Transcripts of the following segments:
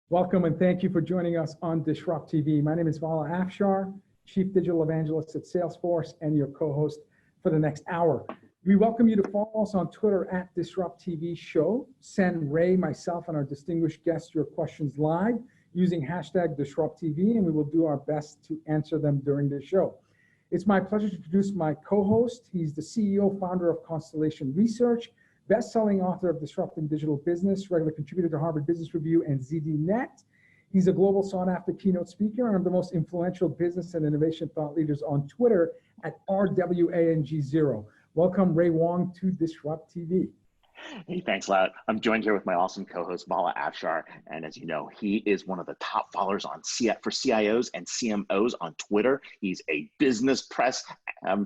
Welcome and thank you for joining us on DisrupTV. My name is Vala Afshar, Chief Digital Evangelist at Salesforce and your co-host for the next hour. We welcome you to follow us on Twitter at DisrupTV Show. Send Ray, myself, and our distinguished guests your questions live using hashtag DisrupTV, and we will do our best to answer them during the show. It's my pleasure to introduce my co-host. He's the CEO, founder of Constellation Research, best-selling author of Disrupting Digital Business, regular contributor to Harvard Business Review and ZDNet. He's a global sought-after keynote speaker and one of the most influential business and innovation thought leaders on Twitter at RWANG0. Welcome, Ray Wang, to DisrupTV. Hey, thanks a lot. I'm joined here with my awesome co-host, Vala Afshar. And as you know, he is one of the top followers on for CIOs and CMOs on Twitter. He's a business press,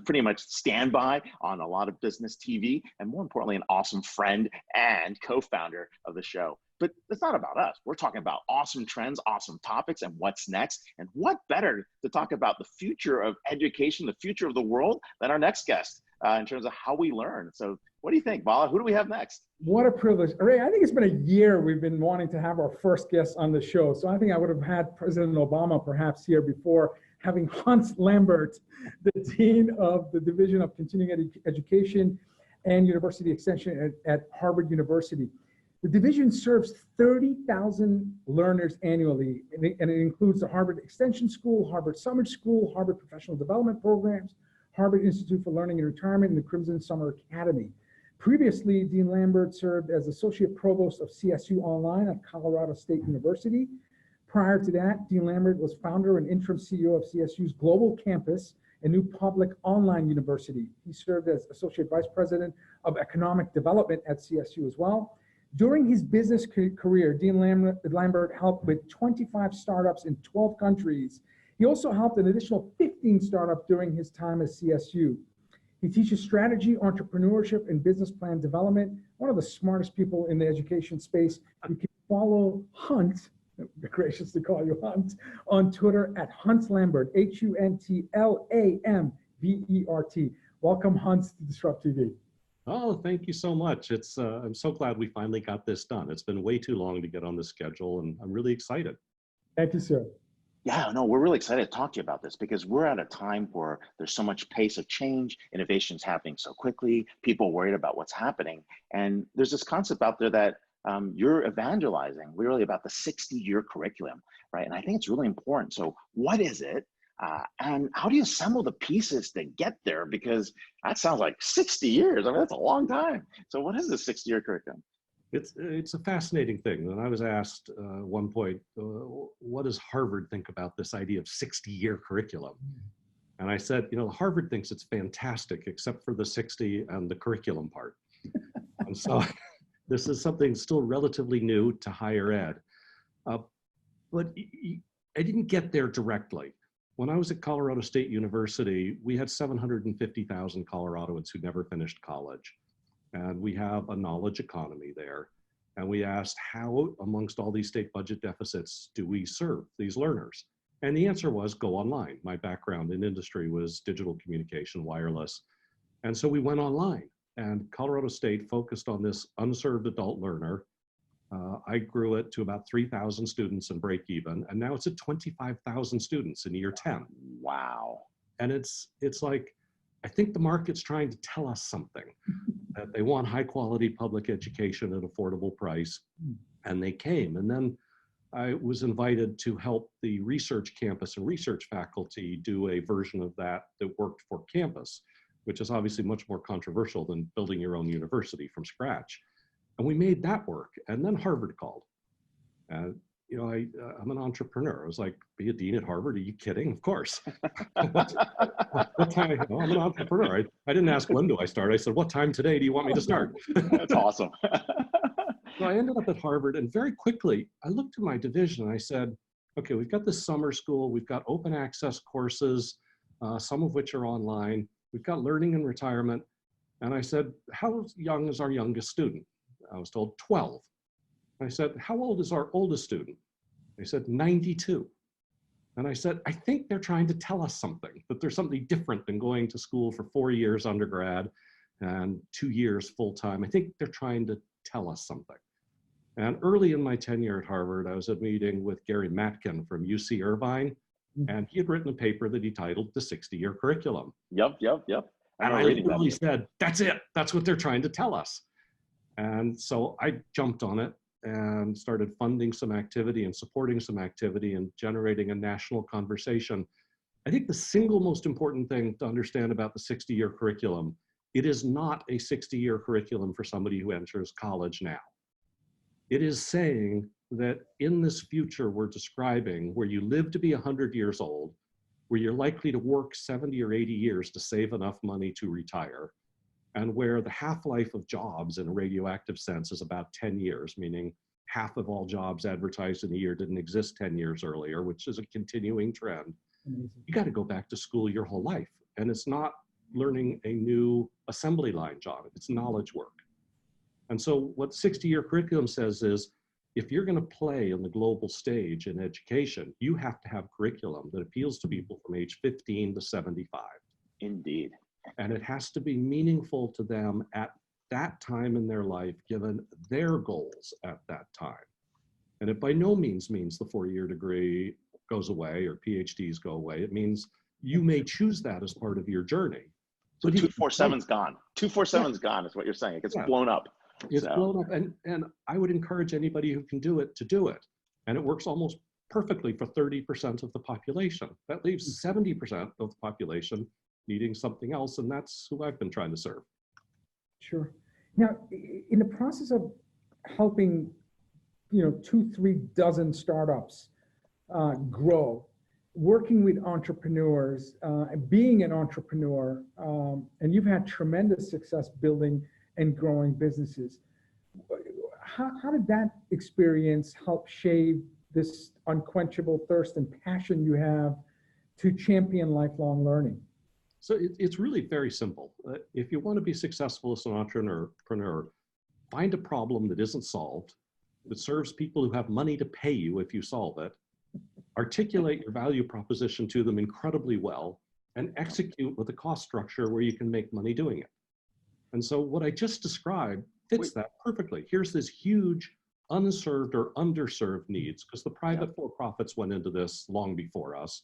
pretty much standby on a lot of business TV, and more importantly, an awesome friend and co-founder of the show. But it's not about us. We're talking about awesome trends, awesome topics, and what's next. And what better to talk about the future of education, the future of the world, than our next guest in terms of how we learn. So what do you think, Vala? Who do we have next? What a privilege. Ray, I think it's been a year we've been wanting to have our first guest on the show. So I think I would have had President Obama perhaps here before, having Hunt Lambert, the Dean of the Division of Continuing Education and University Extension at Harvard University. The division serves 30,000 learners annually, and it includes the Harvard Extension School, Harvard Summer School, Harvard Professional Development Programs, Harvard Institute for Learning and Retirement, and the Crimson Summer Academy. Previously, Dean Lambert served as Associate Provost of CSU Online at Colorado State University. Prior to that, Dean Lambert was founder and interim CEO of CSU's Global Campus, a new public online university. He served as Associate Vice President of Economic Development at CSU as well. During his business career, Dean Lambert helped with 25 startups in 12 countries. He also helped an additional 15 startups during his time at CSU. He teaches strategy, entrepreneurship, and business plan development. One of the smartest people in the education space. You can follow Hunt, gracious to call you Hunt, on Twitter at Hunt Lambert, HUNTLAMBERT. Welcome, Hunt, to DisrupTV. Oh, thank you so much. I'm so glad we finally got this done. It's been way too long to get on the schedule, and I'm really excited. Thank you, sir. Yeah, no, we're really excited to talk to you about this because we're at a time where there's so much pace of change, innovation's happening so quickly, people are worried about what's happening. And there's this concept out there that you're evangelizing really about the 60-year curriculum, right? And I think it's really important. So what is it? And how do you assemble the pieces to get there? Because that sounds like 60 years. I mean, that's a long time. So what is this 60-year curriculum? It's a fascinating thing. When I was asked at one point, what does Harvard think about this idea of 60-year curriculum? And I said, you know, Harvard thinks it's fantastic, except for the 60 and the curriculum part. And so this is something still relatively new to higher ed. But I didn't get there directly. When I was at Colorado State University, we had 750,000 Coloradoans who never finished college. And we have a knowledge economy there. And we asked, how, amongst all these state budget deficits, do we serve these learners? And the answer was, go online. My background in industry was digital communication, wireless. And so we went online. And Colorado State focused on this unserved adult learner. I grew it to about 3,000 students in break even. And now it's at 25,000 students in year 10. Wow. And it's like, I think the market's trying to tell us something, that they want high quality public education at affordable price, and they came. And then I was invited to help the research campus and research faculty do a version of that that worked for campus, which is obviously much more controversial than building your own university from scratch. And we made that work. And then Harvard called. You know, I'm an entrepreneur. I was like, be a dean at Harvard? Are you kidding? Of course. what time? You know, I'm an entrepreneur. I didn't ask, when do I start? I said, what time today do you want me to start? That's awesome. So I ended up at Harvard, and very quickly, I looked at my division and I said, okay, we've got this summer school, we've got open access courses, some of which are online. We've got learning and retirement. And I said, how young is our youngest student? I was told 12. I said, how old is our oldest student? They said 92. And I said, I think they're trying to tell us something, that there's something different than going to school for 4 years undergrad and 2 years full-time. I think they're trying to tell us something. And early in my tenure at Harvard, I was at a meeting with Gary Matkin from UC Irvine, and he had written a paper that he titled The 60-Year Curriculum. Yep. And I literally said, that's it. That's what they're trying to tell us. And so I jumped on it and started funding some activity and supporting some activity and generating a national conversation. I think the single most important thing to understand about the 60-year curriculum, it is not a 60-year curriculum for somebody who enters college now. It is saying that in this future we're describing, where you live to be 100 years old, where you're likely to work 70 or 80 years to save enough money to retire, and where the half-life of jobs in a radioactive sense is about 10 years, meaning half of all jobs advertised in a year didn't exist 10 years earlier, which is a continuing trend. Amazing. You got to go back to school your whole life. And it's not learning a new assembly line job, it's knowledge work. And so what 60-year curriculum says is, if you're going to play on the global stage in education, you have to have curriculum that appeals to people from age 15 to 75. Indeed. And it has to be meaningful to them at that time in their life, given their goals at that time. And it by no means means the 4-year degree goes away or PhDs go away. It means you may choose that as part of your journey. So 247's gone. 247's gone is what you're saying. It gets blown up. It's blown up, and I would encourage anybody who can do it to do it. And it works almost perfectly for 30% of the population. That leaves 70% of the population needing something else, and that's who I've been trying to serve. Sure. Now, in the process of helping, 2-3 dozen startups grow, working with entrepreneurs, being an entrepreneur, and you've had tremendous success building and growing businesses. How did that experience help shape this unquenchable thirst and passion you have to champion lifelong learning? So it's really very simple. If you want to be successful as an entrepreneur, find a problem that isn't solved, that serves people who have money to pay you if you solve it, articulate your value proposition to them incredibly well, and execute with a cost structure where you can make money doing it. And so what I just described fits that perfectly. Here's this huge unserved or underserved needs, because the private for-profits went into this long before us.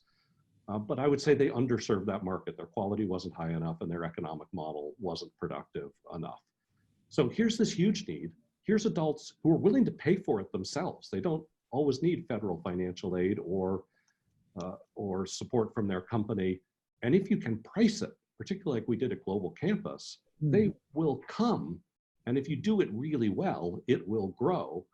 But I would say they underserved that market. Their quality wasn't high enough and their economic model wasn't productive enough. So here's this huge need. Here's adults who are willing to pay for it themselves. They don't always need federal financial aid or support from their company. And if you can price it, particularly like we did at Global Campus, they will come. And if you do it really well, it will grow.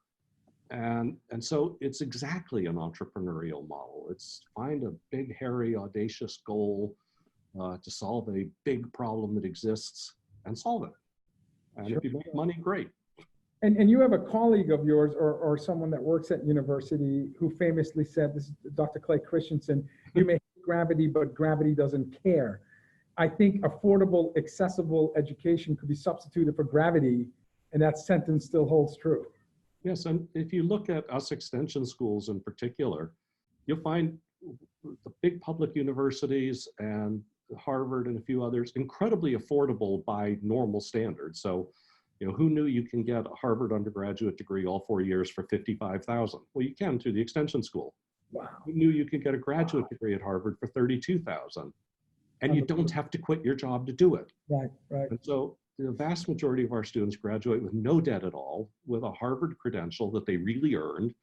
And so it's exactly an entrepreneurial model. It's find a big, hairy, audacious goal to solve a big problem that exists and solve it. And if you make money, great. And you have a colleague of yours or someone that works at university who famously said, this is Dr. Clay Christensen, you may hate gravity, but gravity doesn't care. I think affordable, accessible education could be substituted for gravity, and that sentence still holds true. Yes, and if you look at us extension schools in particular, you'll find the big public universities and Harvard and a few others incredibly affordable by normal standards. So, who knew you can get a Harvard undergraduate degree all 4 years for $55,000? Well, you can through the extension school. Wow. Who knew you could get a graduate degree at Harvard for $32,000? And you don't have to quit your job to do it. Right. And so the vast majority of our students graduate with no debt at all, with a Harvard credential that they really earned.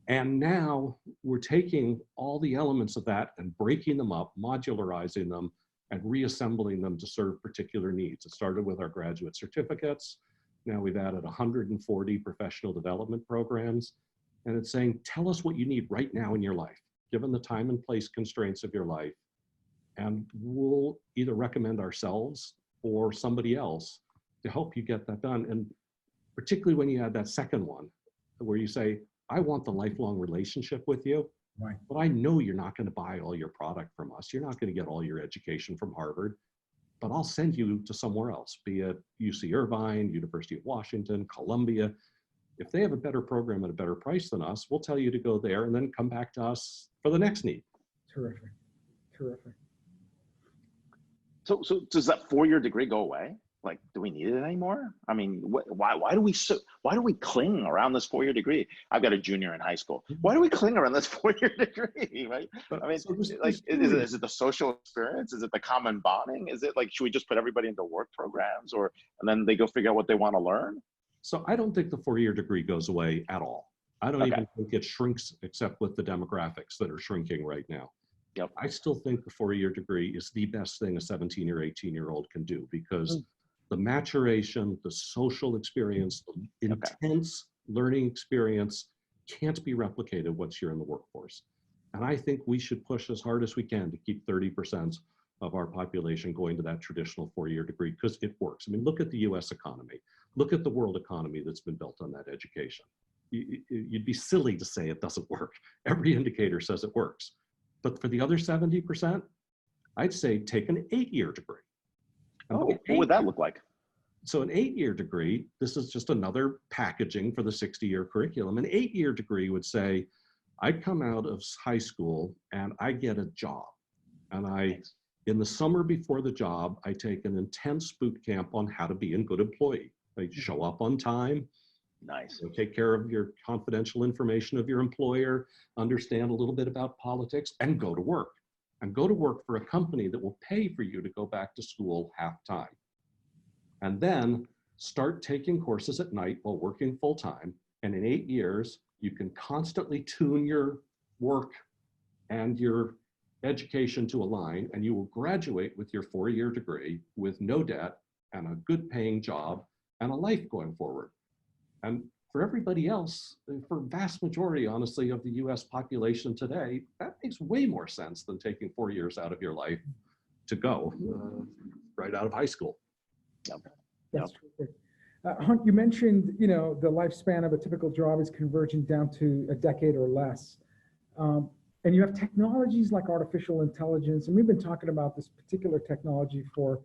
And now we're taking all the elements of that and breaking them up, modularizing them, and reassembling them to serve particular needs. It started with our graduate certificates. Now we've added 140 professional development programs. And it's saying, tell us what you need right now in your life, given the time and place constraints of your life. And we'll either recommend ourselves or somebody else to help you get that done. And particularly when you add that second one, where you say, I want the lifelong relationship with you, right, but I know you're not going to buy all your product from us. You're not going to get all your education from Harvard, but I'll send you to somewhere else, be it UC Irvine, University of Washington, Columbia. If they have a better program at a better price than us, we'll tell you to go there and then come back to us for the next need. Terrific. So does that 4-year degree go away? like, do we need it anymore? I mean, why do we cling around this 4-year degree? I've got a junior in high school. Why do we cling around this 4-year degree, right? I mean, So is it the social experience? Is it the common bonding? Is it like, should we just put everybody into work programs, and then they go figure out what they want to learn? So I don't think the 4-year degree goes away at all. I don't Okay. even think it shrinks, except with the demographics that are shrinking right now. Yep. I still think the 4-year degree is the best thing a 17 or 18-year-old can do, because the maturation, the social experience, the intense learning experience can't be replicated once you're in the workforce. And I think we should push as hard as we can to keep 30% of our population going to that traditional 4-year degree, because it works. I mean, look at the US economy. Look at the world economy that's been built on that education. You'd be silly to say it doesn't work. Every indicator says it works. But for the other 70%, I'd say take an 8-year degree. What would that look like? So an 8-year degree, this is just another packaging for the 60-year curriculum. An 8-year degree would say, I come out of high school and I get a job. And in the summer before the job, I take an intense boot camp on how to be a good employee. I show up on time. Nice. Take care of your confidential information of your employer, understand a little bit about politics, and go to work. And go to work for a company that will pay for you to go back to school half-time. And then start taking courses at night while working full-time. And in 8 years, you can constantly tune your work and your education to align, and you will graduate with your 4-year degree with no debt and a good paying job and a life going forward. And for everybody else, for vast majority, honestly, of the US population today, that makes way more sense than taking 4 years out of your life to go right out of high school. That's true. Hunt, you mentioned, the lifespan of a typical job is converging down to a decade or less. And you have technologies like artificial intelligence, and we've been talking about this particular technology for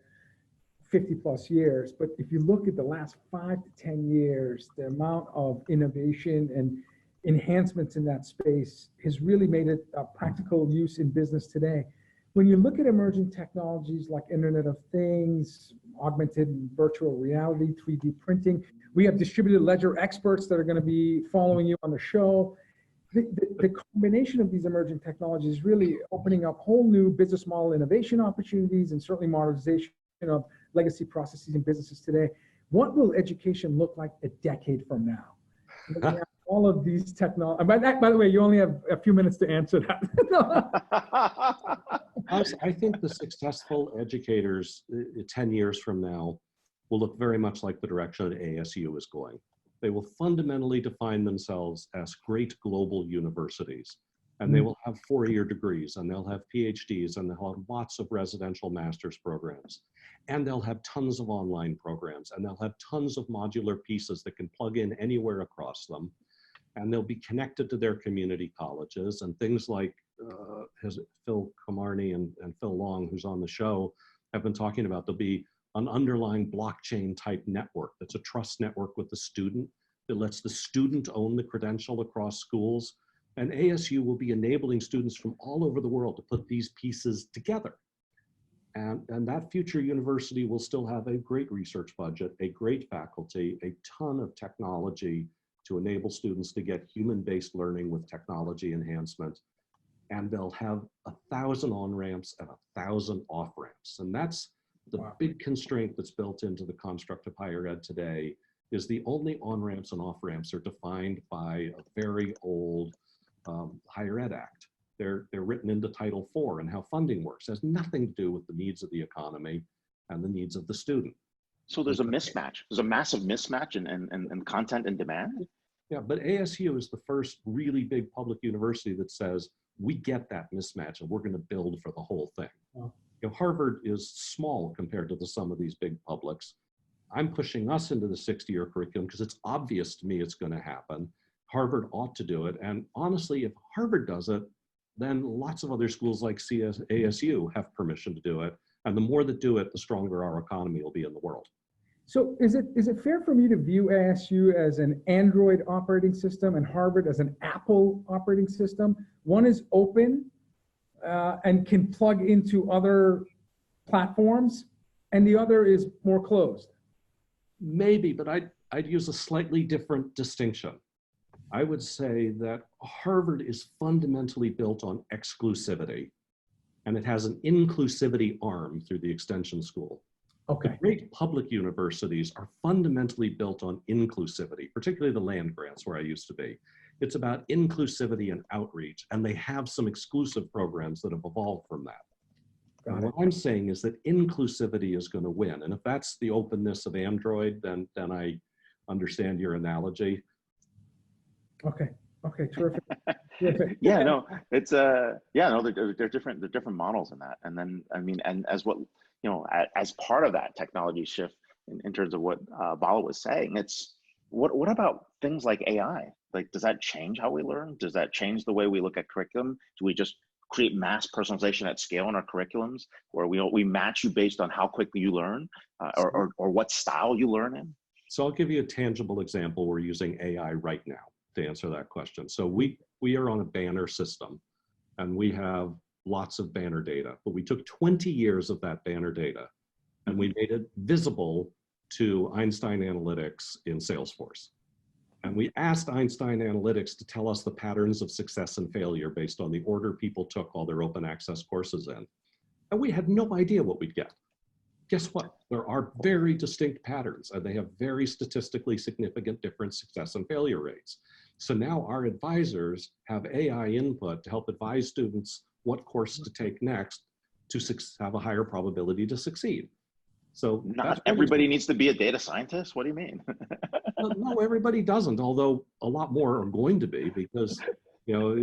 50 plus years, but if you look at the last 5 to 10 years, the amount of innovation and enhancements in that space has really made it a practical use in business today. When you look at emerging technologies like Internet of Things, augmented and virtual reality, 3D printing, we have distributed ledger experts that are going to be following you on the show. The combination of these emerging technologies is really opening up whole new business model innovation opportunities and certainly modernization of legacy processes and businesses today. What will education look like a decade from now? All of these technologies. By the way, you only have a few minutes to answer that. I think the successful educators 10 years from now will look very much like the direction that ASU is going. They will fundamentally define themselves as great global universities. And they will have 4-year degrees, and they'll have PhDs, and they'll have lots of residential master's programs. And they'll have tons of online programs, and they'll have tons of modular pieces that can plug in anywhere across them. And they'll be connected to their community colleges, and things like Phil Comarney and Phil Long, who's on the show, have been talking about. There'll be an underlying blockchain type network that's a trust network with the student that lets the student own the credential across schools. And ASU will be enabling students from all over the world to put these pieces together. And that future university will still have a great research budget, a great faculty, a ton of technology to enable students to get human-based learning with technology enhancement. And they'll have 1,000 on-ramps and 1,000 off-ramps. And that's the big constraint that's built into the construct of higher ed today, is the only on-ramps and off-ramps are defined by a very old Higher Ed Act. They're written into Title IV, and how funding works. It has nothing to do with the needs of the economy and the needs of the student. So there's a mismatch. There's a massive mismatch in content and demand. Yeah, but ASU is the first really big public university that says, we get that mismatch and we're going to build for the whole thing. Harvard is small compared to the sum of these big publics. I'm pushing us into the 60-year curriculum because it's obvious to me it's going to happen. Harvard ought to do it. And honestly, if Harvard does it, then lots of other schools like ASU have permission to do it. And the more that do it, the stronger our economy will be in the world. So is it fair for me to view ASU as an Android operating system and Harvard as an Apple operating system? One is open and can plug into other platforms, And the other is more closed. Maybe, but I'd use a slightly different distinction. I would say that Harvard is fundamentally built on exclusivity, and it has an inclusivity arm through the extension school. Okay. The great public universities are fundamentally built on inclusivity, particularly the land grants where I used to be. It's about inclusivity and outreach, and they have some exclusive programs that have evolved from that. And what I'm saying is that inclusivity is going to win. And if that's the openness of Android, then I understand your analogy. Okay. Okay. Terrific. Terrific. Yeah, no, it's yeah, no, they're different models in that. And then, I mean, and as what, you know, as part of that technology shift in terms of what Vala was saying, it's what about things like AI? Like, does that change how we learn? Does that change the way we look at curriculum? Do we just create mass personalization at scale in our curriculums, where we match you based on how quickly you learn, or what style you learn in? So I'll give you a tangible example. We're using AI right now to answer that question. So we are on a banner system, and we have lots of banner data, but we took 20 years of that banner data and we made it visible to Einstein Analytics in Salesforce. And we asked Einstein Analytics to tell us the patterns of success and failure based on the order people took all their open access courses in. And we had no idea what we'd get. Guess what? There are very distinct patterns, and they have very statistically significant different success and failure rates. So now our advisors have AI input to help advise students what course to take next to have a higher probability to succeed. So not everybody needs to be a data scientist. What do you mean? No, everybody doesn't, although a lot more are going to be, because, you know.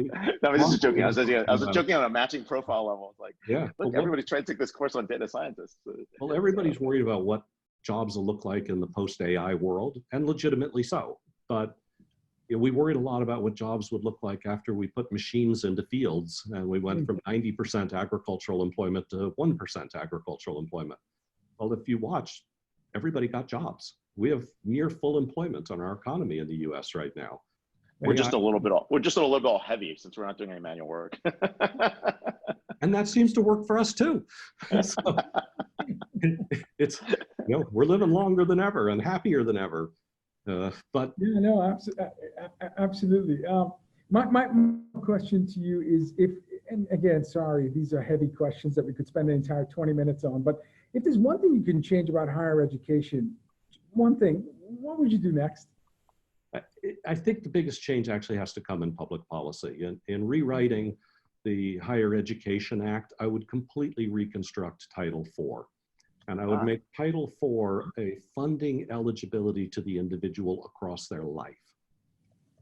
No, I was just joking. I was joking on a matching profile level. It's like, yeah, look, everybody's trying to take this course on data scientists. Well, everybody's worried about what jobs will look like in the post-AI world, and legitimately so. But you know, we worried a lot about what jobs would look like after we put machines into fields, and we went from 90% agricultural employment to 1% agricultural employment. Well, if you watch, everybody got jobs. We have near full employment on our economy in the U.S. right now. We're just a little bit heavy since we're not doing any manual work. And that seems to work for us too. So it's, you know, we're living longer than ever and happier than ever. But yeah, no, absolutely. My question to you is, if, and again, sorry, these are heavy questions that we could spend the entire 20 minutes on, but if there's one thing you can change about higher education, one thing, what would you do next? I think the biggest change actually has to come in public policy. In rewriting the Higher Education Act, I would completely reconstruct Title IV. And I would make Title IV a funding eligibility to the individual across their life.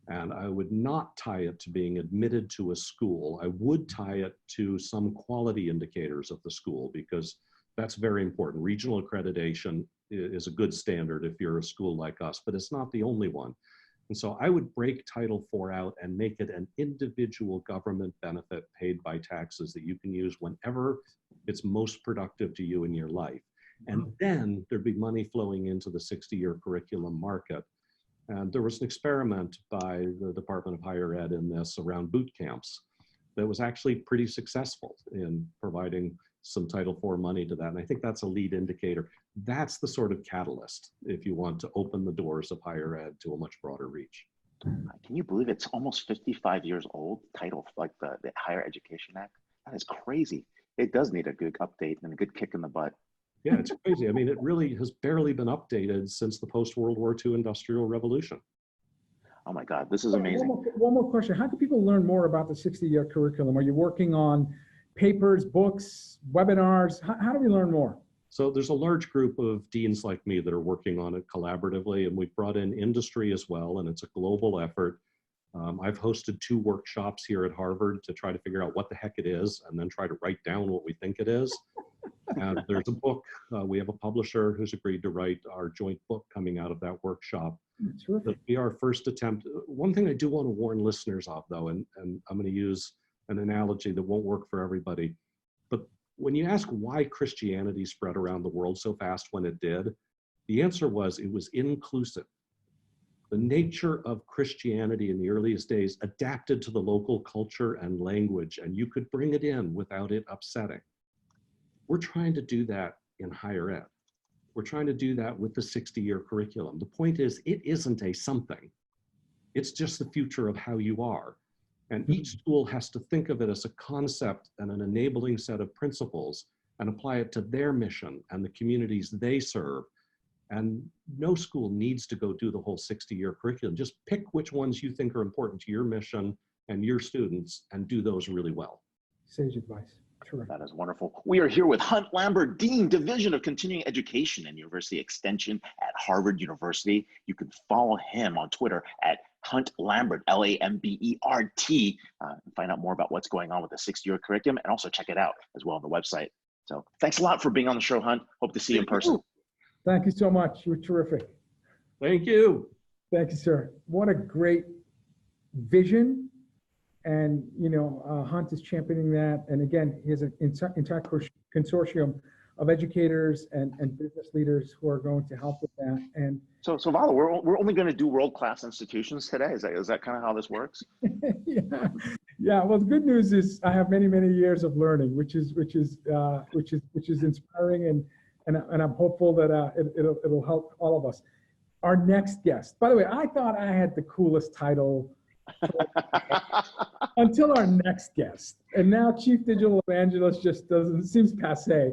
And I would not tie it to being admitted to a school. I would tie it to some quality indicators of the school, because that's very important. Regional accreditation is a good standard if you're a school like us, but it's not the only one. And so I would break Title IV out and make it an individual government benefit paid by taxes that you can use whenever it's most productive to you in your life. And then there'd be money flowing into the 60-year curriculum market. And there was an experiment by the Department of Higher Ed in this around boot camps that was actually pretty successful in providing some Title IV money to that. And I think that's a lead indicator. That's the sort of catalyst if you want to open the doors of higher ed to a much broader reach. Can you believe it's almost 55 years old, title, like the Higher Education Act? That is crazy. It does need a good update and a good kick in the butt. Yeah, it's crazy. I mean, it really has barely been updated since the post-World War II Industrial Revolution. Oh my God, this is amazing. One more question. How can people learn more about the 60-year curriculum? Are you working on papers, books, webinars? How do we learn more? So there's a large group of deans like me that are working on it collaboratively, and we've brought in industry as well, and it's a global effort. I've hosted 2 workshops here at Harvard to try to figure out what the heck it is, and then try to write down what we think it is. And there's a book, we have a publisher who's agreed to write our joint book coming out of that workshop. That'll be our first attempt. One thing I do want to warn listeners of, though, and I'm going to use an analogy that won't work for everybody, but when you ask why Christianity spread around the world so fast when it did, the answer was it was inclusive. The nature of Christianity in the earliest days adapted to the local culture and language, and you could bring it in without it upsetting. We're trying to do that in higher ed. We're trying to do that with the 60-year curriculum. The point is, it isn't a something. It's just the future of how you are. And each school has to think of it as a concept and an enabling set of principles and apply it to their mission and the communities they serve. And no school needs to go do the whole 60-year curriculum. Just pick which ones you think are important to your mission and your students and do those really well. Sage advice. Sure. That is wonderful. We are here with Hunt Lambert, Dean, Division of Continuing Education and University Extension at Harvard University. You can follow him on Twitter at Hunt Lambert, Lambert, and find out more about what's going on with the 60-year curriculum, and also check it out as well on the website. So thanks a lot for being on the show, Hunt. Hope to see you in person. Thank you so much. You were terrific. Thank you. Thank you, sir. What a great vision. And, you know, Hunt is championing that. And again, he has an entire consortium of educators and business leaders who are going to help with that. And so Vala, we're only going to do world-class institutions today. Is that kind of how this works? Yeah. Well, the good news is I have many years of learning, which is inspiring, and I'm hopeful that it'll help all of us. Our next guest, by the way, I thought I had the coolest title until our next guest, and now Chief Digital Evangelist just seems passe.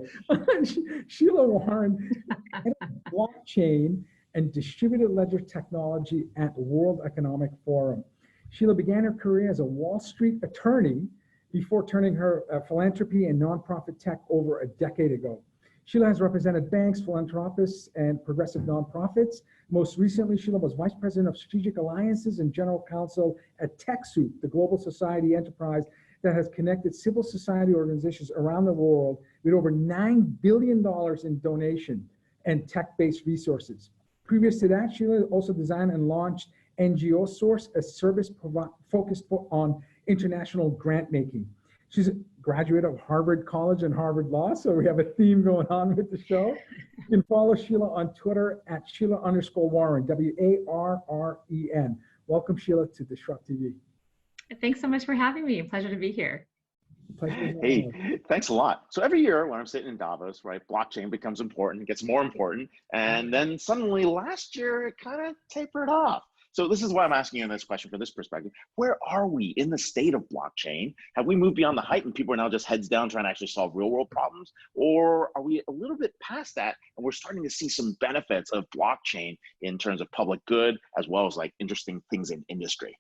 Sheila Warren, head of blockchain and distributed ledger technology at World Economic Forum. Sheila began her career as a Wall Street attorney before turning her philanthropy and nonprofit tech over a decade ago. Sheila has represented banks, philanthropists, and progressive nonprofits. Most recently, Sheila was Vice President of Strategic Alliances and General Counsel at TechSoup, the global society enterprise that has connected civil society organizations around the world with over $9 billion in donation and tech-based resources. Previous to that, Sheila also designed and launched NGO Source, a service focused on international grant making. She's a graduate of Harvard College and Harvard Law, so we have a theme going on with the show. You can follow Sheila on Twitter at Sheila_Warren, WARREN. Welcome, Sheila, to DisrupTV. Thanks so much for having me. Pleasure to be here. Hey, thanks a lot. So every year when I'm sitting in Davos, right, blockchain becomes important, gets more important, and then suddenly last year it kind of tapered off. So this is why I'm asking you this question from this perspective. Where are we in the state of blockchain? Have we moved beyond the hype and people are now just heads down trying to actually solve real world problems? Or are we a little bit past that and we're starting to see some benefits of blockchain in terms of public good as well as like interesting things in industry?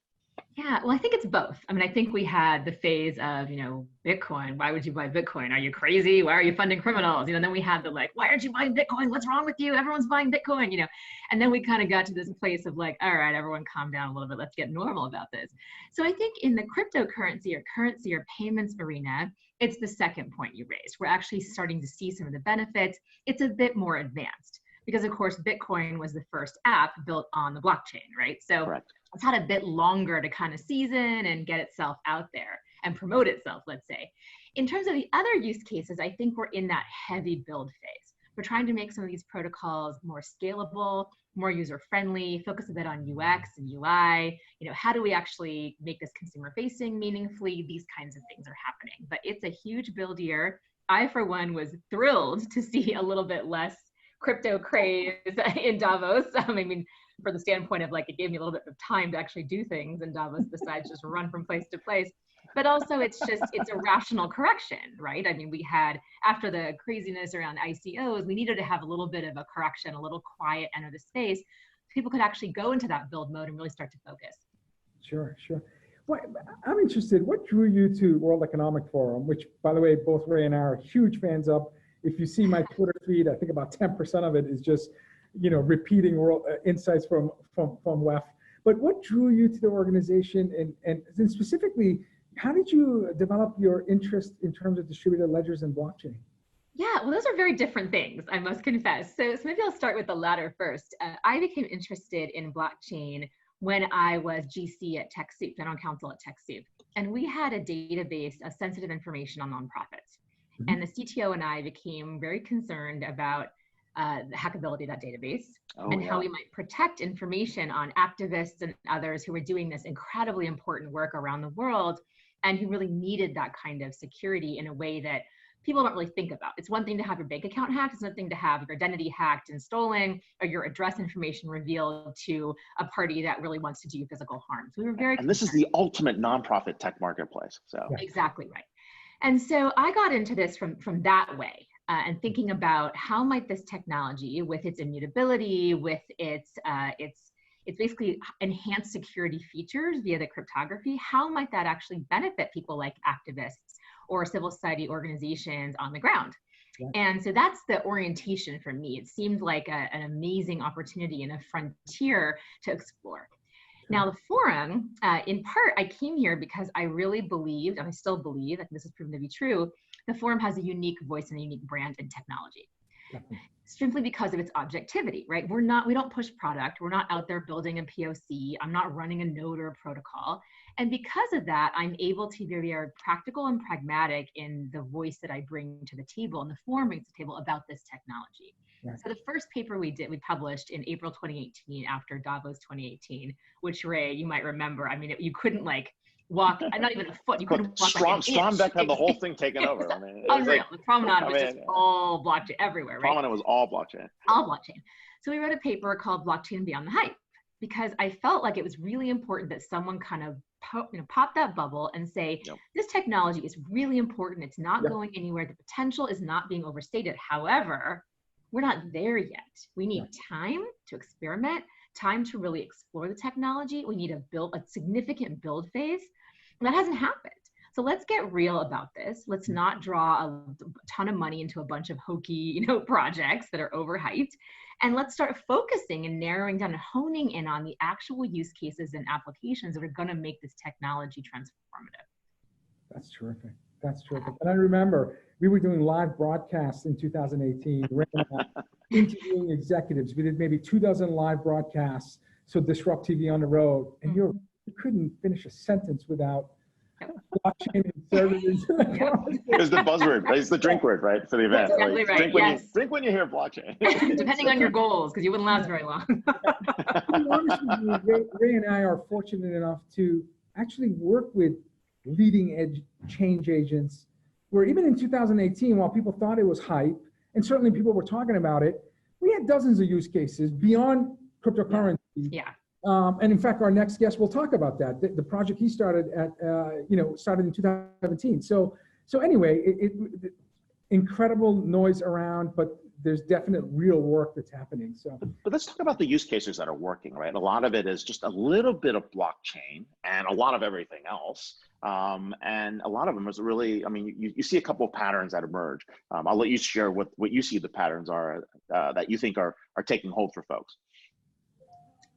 Yeah, well, I think it's both. I mean, I think we had the phase of, you know, Bitcoin. Why would you buy Bitcoin? Are you crazy? Why are you funding criminals? You know, then we had the like, why aren't you buying Bitcoin? What's wrong with you? Everyone's buying Bitcoin, you know. And then we kind of got to this place of like, all right, everyone calm down a little bit. Let's get normal about this. So I think in the cryptocurrency or currency or payments arena, it's the second point you raised. We're actually starting to see some of the benefits. It's a bit more advanced because, of course, Bitcoin was the first app built on the blockchain, right? So Correct. It's had a bit longer to kind of season and get itself out there and promote itself, let's say. In terms of the other use cases, I think we're in that heavy build phase. We're trying to make some of these protocols more scalable, more user-friendly, focus a bit on UX and UI. You know, how do we actually make this consumer-facing meaningfully? These kinds of things are happening. But it's a huge build year. I, for one, was thrilled to see a little bit less crypto craze in Davos. I mean, for the standpoint of like, it gave me a little bit of time to actually do things in Davos besides just run from place to place. But also it's a rational correction, right? I mean, we had, after the craziness around ICOs, we needed to have a little bit of a correction, a little quiet enter the space. So people could actually go into that build mode and really start to focus. Sure. Well, I'm interested, what drew you to World Economic Forum, which, by the way, both Ray and I are huge fans of. If you see my Twitter feed, I think about 10% of it is just, you know, repeating world insights from WEF. But what drew you to the organization, and specifically, how did you develop your interest in terms of distributed ledgers and blockchain? Yeah, well, those are very different things, I must confess. So maybe I'll start with the latter first. I became interested in blockchain when I was GC at TechSoup, General Counsel at TechSoup. And we had a database of sensitive information on nonprofits. Mm-hmm. And the CTO and I became very concerned about the hackability of that database how we might protect information on activists and others who were doing this incredibly important work around the world and who really needed that kind of security in a way that people don't really think about. It's one thing to have your bank account hacked. It's another thing to have your identity hacked and stolen, or your address information revealed to a party that really wants to do you physical harm. So we were very And this is the ultimate nonprofit tech marketplace. So exactly right. And so I got into this from that way, and thinking about how might this technology, with its immutability, with its basically enhanced security features via the cryptography, how might that actually benefit people like activists or civil society organizations on the ground? Yeah. And so that's the orientation for me. It seemed like an amazing opportunity and a frontier to explore. Now, the forum, in part, I came here because I really believed, and I still believe, that this has proven to be true, the forum has a unique voice and a unique brand in technology. Definitely. Simply because of its objectivity, right? We don't push product. We're not out there building a POC. I'm not running a node or a protocol. And because of that, I'm able to be very practical and pragmatic in the voice that I bring to the table, and the forum brings to the table about this technology. Right. So the first paper we published in April 2018 after Davos 2018, which, Ray, you might remember. I mean, you couldn't like walk, not even a foot. You couldn't walk Strombeck had the whole thing taken over. I mean, unreal. Like, the promenade was just all blockchain everywhere, right? Promenade was all blockchain. All blockchain. So we wrote a paper called Blockchain Beyond the Hype, because I felt like it was really important that someone kind of pop that bubble and say, this technology is really important. It's not going anywhere. The potential is not being overstated. However, we're not there yet. We need time to experiment, time to really explore the technology. We need a significant build phase. And that hasn't happened. So let's get real about this. Let's not draw a ton of money into a bunch of hokey, projects that are overhyped. And let's start focusing and narrowing down and honing in on the actual use cases and applications that are going to make this technology transformative. That's terrific. That's terrific. And I remember we were doing live broadcasts in 2018, interviewing executives. We did maybe 24 live broadcasts, so DisrupTV on the road, and you couldn't finish a sentence without blockchain and services. It's the buzzword, right? It's the drink word, right, for the event. That's exactly right. Drink when you hear blockchain. Depending on your goals, because you wouldn't last very long. Ray and I are fortunate enough to actually work with leading edge change agents, where even in 2018, while people thought it was hype, and certainly people were talking about it, we had dozens of use cases beyond cryptocurrency. Yeah. And in fact, our next guest will talk about that. The project he started started in 2017. So anyway, it incredible noise around, but there's definite real work that's happening. So, but let's talk about the use cases that are working, right? A lot of it is just a little bit of blockchain and a lot of everything else. And a lot of them is really, I mean, you see a couple of patterns that emerge. I'll let you share what you see the patterns are that you think are taking hold for folks.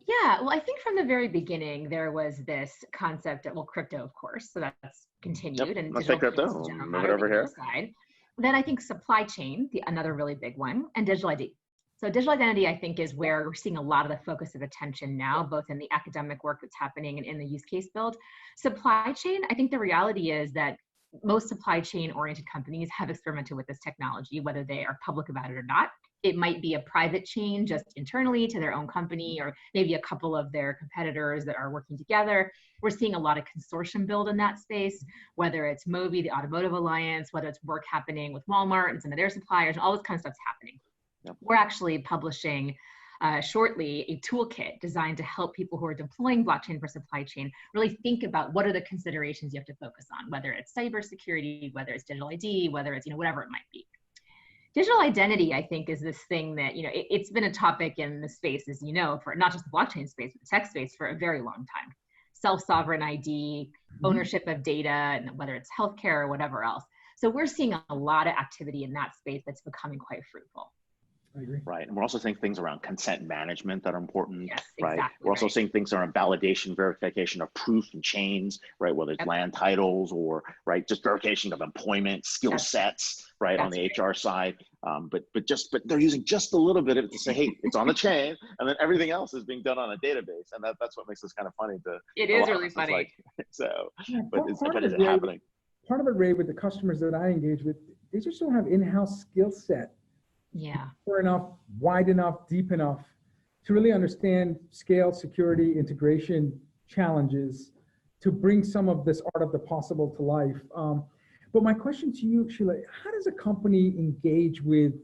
Yeah, well, I think from the very beginning, there was this concept of, crypto, of course, so that's continued. And let's say crypto, move it over here. Side. Then I think supply chain, another really big one, and digital ID. So digital identity, I think, is where we're seeing a lot of the focus of attention now, both in the academic work that's happening and in the use case build. Supply chain, I think the reality is that most supply chain oriented companies have experimented with this technology, whether they are public about it or not. It might be a private chain just internally to their own company, or maybe a couple of their competitors that are working together. We're seeing a lot of consortium build in that space, whether it's Mobi, the Automotive Alliance, whether it's work happening with Walmart and some of their suppliers, and all this kind of stuff's happening. Yep. We're actually publishing shortly a toolkit designed to help people who are deploying blockchain for supply chain really think about what are the considerations you have to focus on, whether it's cybersecurity, whether it's digital ID, whether it's whatever it might be. Digital identity, I think, is this thing that, it's been a topic in the space, as you know, for not just the blockchain space, but the tech space for a very long time. Self-sovereign ID, ownership of data, and whether it's healthcare or whatever else. So we're seeing a lot of activity in that space that's becoming quite fruitful. I agree. Right, and we're also seeing things around consent management that are important, yes, right? Exactly, we're also seeing things around validation, verification of proof and chains, right? Whether it's land titles or, right, just verification of employment, skill sets, right, on the HR side. But they're using just a little bit of it to say, hey, it's on the chain, and then everything else is being done on a database, and that's what makes this kind of funny. It is really funny. Like, so, yeah, but is it happening? Part of it, Ray, with the customers that I engage with, they just don't have in-house skill set. Yeah. Enough, wide enough, deep enough to really understand scale, security, integration challenges to bring some of this art of the possible to life. But my question to you, Sheila, how does a company engage with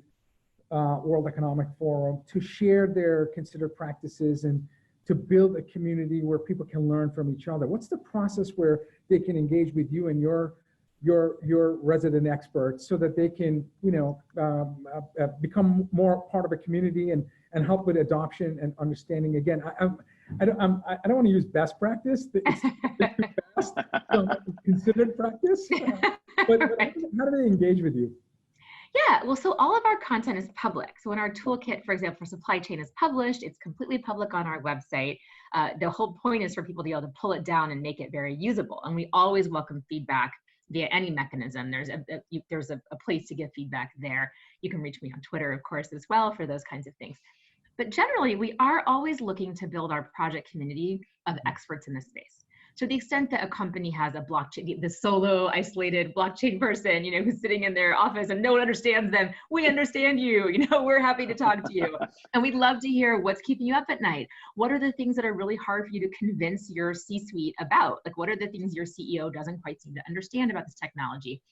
World Economic Forum to share their considered practices and to build a community where people can learn from each other? What's the process where they can engage with you and your resident experts so that they can, become more part of a community and help with adoption and understanding? Again, I don't want to use best practice. It's too fast. So considered practice. But how do they engage with you? Yeah, well, so all of our content is public. So when our toolkit, for example, for supply chain is published, it's completely public on our website. The whole point is for people to be able to pull it down and make it very usable. And we always welcome feedback via any mechanism. There's a place to give feedback there. You can reach me on Twitter, of course, as well for those kinds of things. But generally, we are always looking to build our project community of experts in this space. To the extent that a company has a blockchain, the solo isolated blockchain person, who's sitting in their office and no one understands them, we understand you, we're happy to talk to you. And we'd love to hear what's keeping you up at night. What are the things that are really hard for you to convince your C-suite about? Like, what are the things your CEO doesn't quite seem to understand about this technology?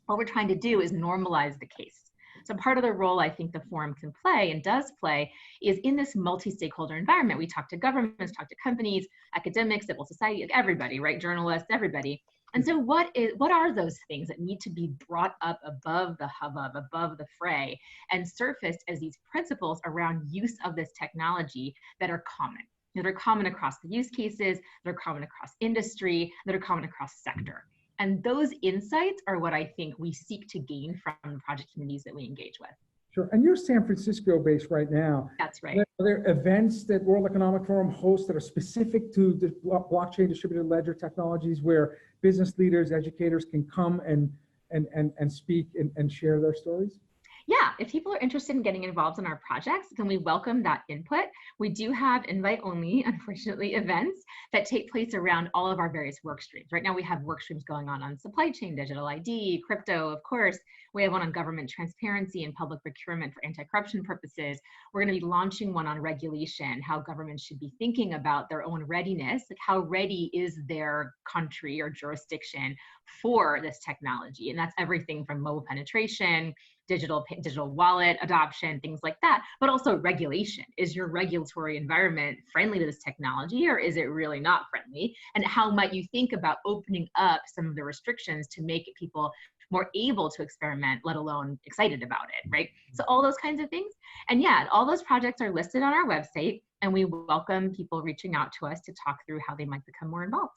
What we're trying to do is normalize the case. So part of the role I think the forum can play and does play is in this multi-stakeholder environment. We talk to governments, talk to companies, academics, civil society, like everybody, right? Journalists, everybody. And so what are those things that need to be brought up above the hubbub, above the fray, and surfaced as these principles around use of this technology that are common? That are common across the use cases, that are common across industry, that are common across sector. And those insights are what I think we seek to gain from the project communities that we engage with. Sure. And you're San Francisco based right now. That's right. Are there events that World Economic Forum hosts that are specific to the blockchain distributed ledger technologies where business leaders, educators can come and speak and share their stories? Yeah, if people are interested in getting involved in our projects, then we welcome that input. We do have invite-only, unfortunately, events that take place around all of our various work streams. Right now we have work streams going on supply chain, digital ID, crypto, of course. We have one on government transparency and public procurement for anti-corruption purposes. We're going to be launching one on regulation, how governments should be thinking about their own readiness, like how ready is their country or jurisdiction for this technology. And that's everything from mobile penetration, digital wallet adoption, things like that, but also regulation. Is your regulatory environment friendly to this technology, or is it really not friendly? And how might you think about opening up some of the restrictions to make people more able to experiment, let alone excited about it, right? So all those kinds of things. And yeah, all those projects are listed on our website, and we welcome people reaching out to us to talk through how they might become more involved.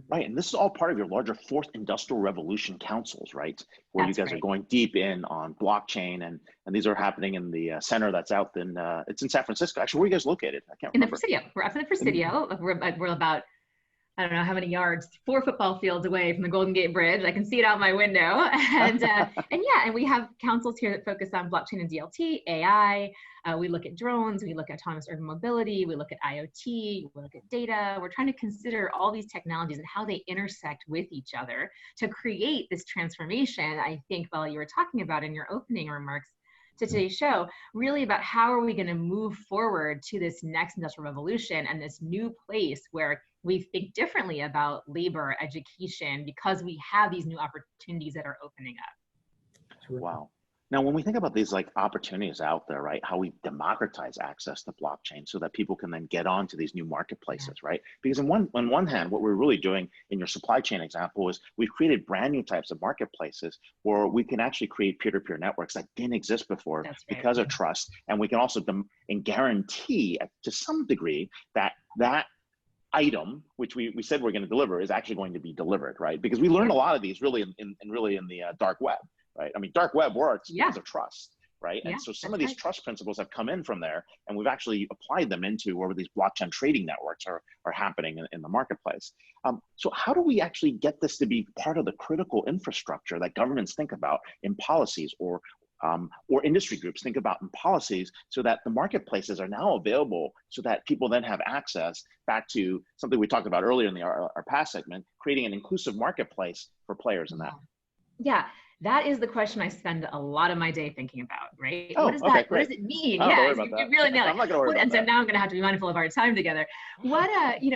Right, and this is all part of your larger fourth industrial revolution councils, right? Where you guys are going deep in on blockchain, and these are happening in the center that's out in, it's in San Francisco. Actually, where are you guys located? I can't remember. In the Presidio. We're up in the Presidio. We're about, I don't know how many yards, 4 football fields away from the Golden Gate Bridge. I can see it out my window. And we have councils here that focus on blockchain and DLT, AI. We look at drones, we look at autonomous urban mobility, we look at IoT, we look at data. We're trying to consider all these technologies and how they intersect with each other to create this transformation, I think, Vala, you were talking about in your opening remarks to today's show, really about how are we going to move forward to this next industrial revolution and this new place where we think differently about labor, education, because we have these new opportunities that are opening up. Wow. Now, when we think about these like opportunities out there, right, how we democratize access to blockchain so that people can then get onto these new marketplaces, right? Because on one hand, what we're really doing in your supply chain example is we've created brand new types of marketplaces where we can actually create peer-to-peer networks that didn't exist before because of trust. And we can also guarantee to some degree that that item, which we said we're going to deliver, is actually going to be delivered, right? Because we learned a lot of these really in the dark web. Right. I mean, dark web works because of trust, right? And so some of these trust principles have come in from there, and we've actually applied them into where these blockchain trading networks are happening in the marketplace. So how do we actually get this to be part of the critical infrastructure that governments think about in policies or industry groups think about in policies, so that the marketplaces are now available so that people then have access back to something we talked about earlier in our past segment, creating an inclusive marketplace for players in that? Yeah. That is the question I spend a lot of my day thinking about, right? Oh, what is okay, that? great. What does it mean? Oh, don't Yeah, worry about you that. really nailed it. I'm not going to worry about And so that. now I'm going to have to be mindful of our time together. What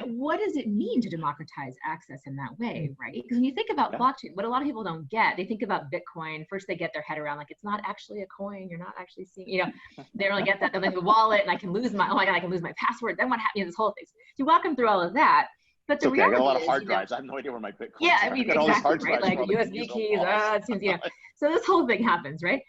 what does it mean to democratize access in that way, right? Because when you think about blockchain, what a lot of people don't get, they think about Bitcoin. First, they get their head around like it's not actually a coin. You're not actually seeing, they don't really get that. They're like a wallet, and I can lose my, oh my god, I can lose my password. Then what happens? This whole thing. So you walk them through all of that. But the okay, I got a lot of reality hard is, drives. I have no idea where my Bitcoin yeah, are. I mean, got all these hard exactly, right? drives Like probably USB keys, it seems, So this whole thing happens, right?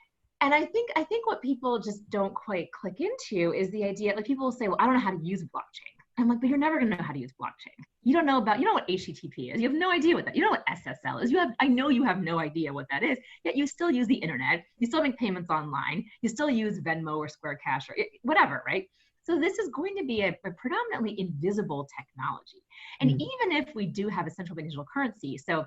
And I think what people just don't quite click into is the idea, like people will say, well, I don't know how to use blockchain. I'm like, but you're never gonna know how to use blockchain. You don't know what HTTP is. You have no idea what that, you know what SSL is. I know you have no idea what that is, yet you still use the internet. You still make payments online. You still use Venmo or Square Cash or whatever, right? So this is going to be a predominantly invisible technology. And even if we do have a central bank digital currency, so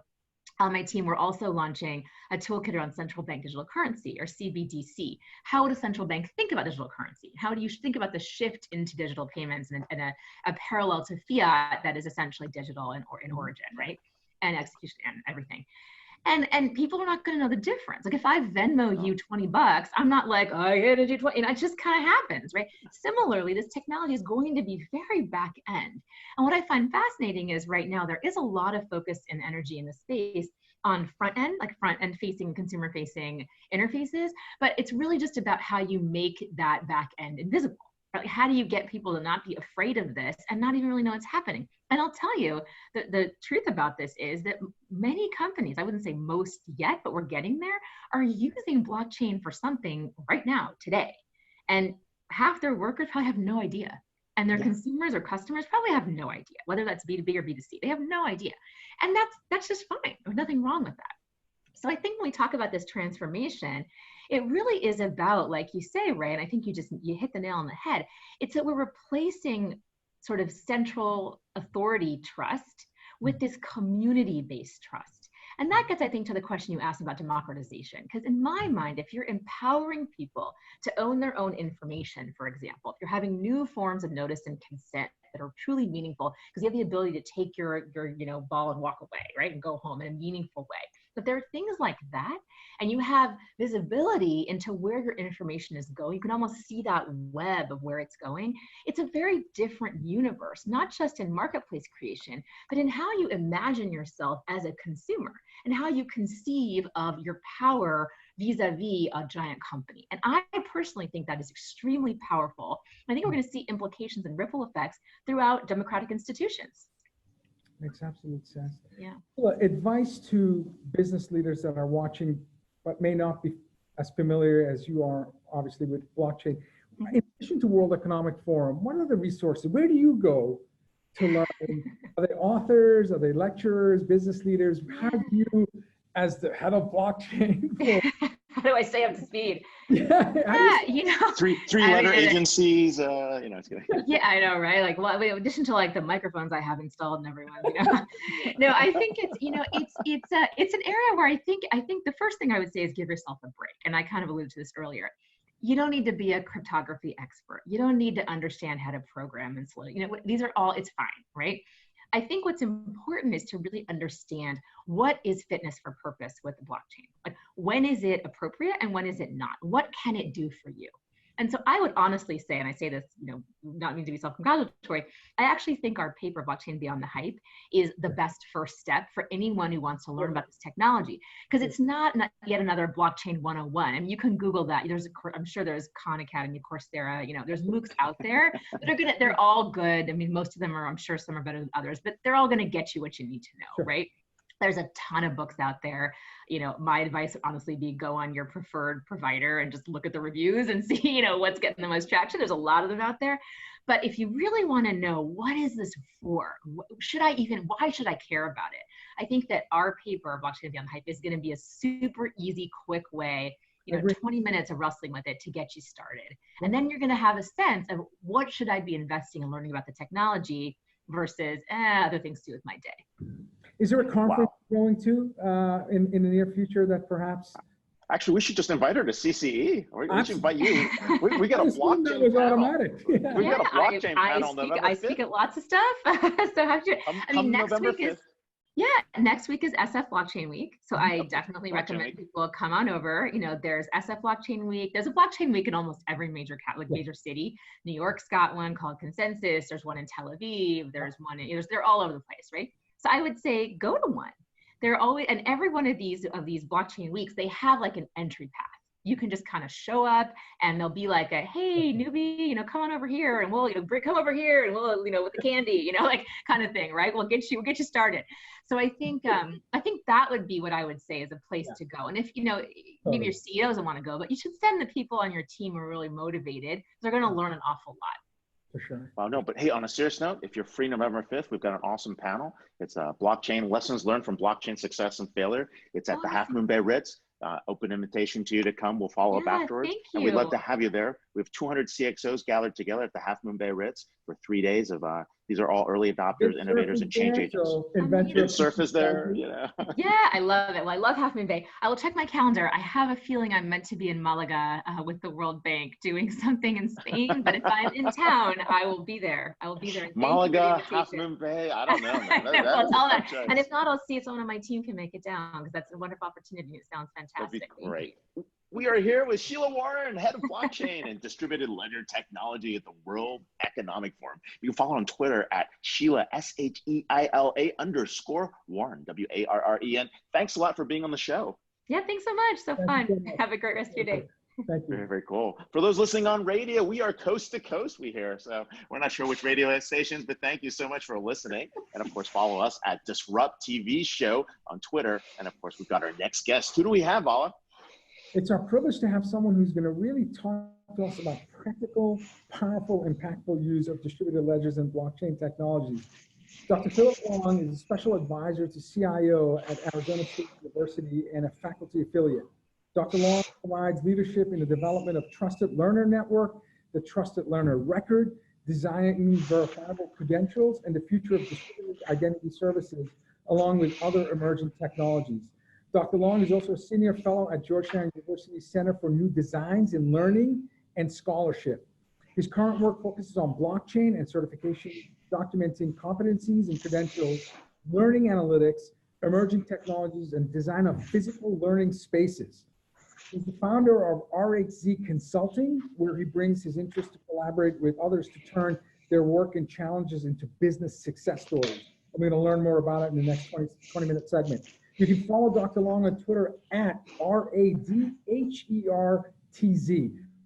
on my team, we're also launching a toolkit around central bank digital currency, or CBDC. How would a central bank think about digital currency? How do you think about the shift into digital payments and a parallel to fiat that is essentially digital in origin, right? And execution and everything. And people are not going to know the difference. Like if I Venmo you $20, I'm not like, oh, I gotta do 20. It just kind of happens, right? Similarly, this technology is going to be very back end. And what I find fascinating is right now there is a lot of focus and energy in the space on front end, like front end facing, consumer facing interfaces, but it's really just about how you make that back end invisible. Right? How do you get people to not be afraid of this and not even really know what's happening? And I'll tell you, the truth about this is that many companies, I wouldn't say most yet, but we're getting there, are using blockchain for something right now, today. And half their workers probably have no idea. And their consumers or customers probably have no idea, whether that's B2B or B2C. They have no idea. And that's just fine. There's nothing wrong with that. So I think when we talk about this transformation, it really is about, like you say, Ray, and I think you hit the nail on the head. It's that we're replacing sort of central authority trust with this community-based trust. And that gets, I think, to the question you asked about democratization. Because in my mind, if you're empowering people to own their own information, for example, if you're having new forms of notice and consent that are truly meaningful, because you have the ability to take your ball and walk away, right, and go home in a meaningful way. But there are things like that, and you have visibility into where your information is going. You can almost see that web of where it's going. It's a very different universe, not just in marketplace creation, but in how you imagine yourself as a consumer and how you conceive of your power vis-a-vis a giant company. And I personally think that is extremely powerful. I think we're going to see implications and ripple effects throughout democratic institutions. Makes absolute sense. Yeah. Well, advice to business leaders that are watching but may not be as familiar as you are, obviously, with blockchain. In addition to World Economic Forum, what are the resources? Where do you go to learn? Are they authors? Are they lecturers, business leaders? How do you, as the head of blockchain? How do I stay up to speed? Yeah, three-letter agencies. It's good. Yeah, I know, right? Like, well, in addition to like the microphones I have installed and everyone, No, I think it's an area where I think the first thing I would say is give yourself a break. And I kind of alluded to this earlier. You don't need to be a cryptography expert. You don't need to understand how to program and slow. These are all, it's fine, right? I think what's important is to really understand what is fitness for purpose with the blockchain. Like, when is it appropriate and when is it not? What can it do for you? And so I would honestly say, and I say this, not mean to be self-congratulatory, I actually think our paper, Blockchain Beyond the Hype, is the best first step for anyone who wants to learn about this technology. Because it's not yet another Blockchain 101. I mean, you can Google that. I'm sure there's Khan Academy, Coursera, there's MOOCs out there. They're all good. I mean, most of them are, I'm sure some are better than others, but they're all going to get you what you need to know, right? There's a ton of books out there. My advice would honestly be go on your preferred provider and just look at the reviews and see, what's getting the most traction. There's a lot of them out there. But if you really want to know, what is this for? Why should I care about it? I think that our paper, Blockchain Beyond the Hype, is going to be a super easy, quick way, 20 minutes of wrestling with it to get you started. And then you're going to have a sense of what should I be investing and learning about the technology versus other things to do with my day. Is there a conference you're going to in the near future that perhaps? Actually, we should just invite her to CCE. We should invite you. We got a blockchain that was panel. Automatic. Yeah. We got a blockchain panel. I speak at lots of stuff. So next week is. Yeah, next week is SF Blockchain Week. So I definitely recommend people come on over. You know, there's SF Blockchain Week. There's a blockchain week in almost every major major city. New York's got one called Consensus. There's one in Tel Aviv. There's one they're all over the place, right? So I would say go to one. They're always, and every one of these blockchain weeks, they have like an entry path. You can just kind of show up and they'll be like a, hey, newbie, you know, come on over here and we'll, you know, come over here and we'll, you know, with the candy, you know, like kind of thing, right? We'll get you started. So I think that would be what I would say is a place to go. And if, you know, maybe your CEO doesn't want to go, but you should send the people on your team who are really motivated. They're going to learn an awful lot. For sure. Well, no, but hey, on a serious note, if you're free November 5th, we've got an awesome panel. It's blockchain lessons learned from blockchain success and failure. It's at the Half Moon Bay Ritz. Open invitation to you to come. We'll follow up afterwards. Thank you. And we'd love to have you there. We have 200 CXOs gathered together at the Half Moon Bay Ritz for 3 days of, these are all early adopters, innovators, and change agents. Surf is there, you know. Yeah, I love it. Well, I love Half Moon Bay. I will check my calendar. I have a feeling I'm meant to be in Malaga with the World Bank doing something in Spain, but if I'm in town, I will be there. I will be there. Malaga, Half Moon Bay, I don't know. Man. And if not, I'll see if someone on my team can make it down because that's a wonderful opportunity. It sounds fantastic. That'd be great. We are here with Sheila Warren, head of blockchain and distributed ledger technology at the World Economic Forum. You can follow on Twitter at Sheila, SHEILA _ Warren, WARREN. Thanks a lot for being on the show. Yeah, thanks so much. So fun. Have a great rest of your day. Thank you. Very, very cool. For those listening on radio, we are coast to coast, we hear. So we're not sure which radio stations, but thank you so much for listening. And of course, follow us at DisrupTV Show on Twitter. And of course, we've got our next guest. Who do we have, Vala? It's our privilege to have someone who's going to really talk to us about practical, powerful, impactful use of distributed ledgers and blockchain technologies. Dr. Phillip Long is a special advisor to CIO at Arizona State University and a faculty affiliate. Dr. Long provides leadership in the development of Trusted Learner Network, the Trusted Learner Record, designing verifiable credentials, and the future of distributed identity services, along with other emerging technologies. Dr. Long is also a senior fellow at Georgetown University Center for New Designs in Learning and Scholarship. His current work focuses on blockchain and certification, documenting competencies and credentials, learning analytics, emerging technologies, and design of physical learning spaces. He's the founder of RHZ Consulting, where he brings his interest to collaborate with others to turn their work and challenges into business success stories. I'm going to learn more about it in the next 20-minute segment. You can follow Dr. Long on Twitter at RADHERTZ.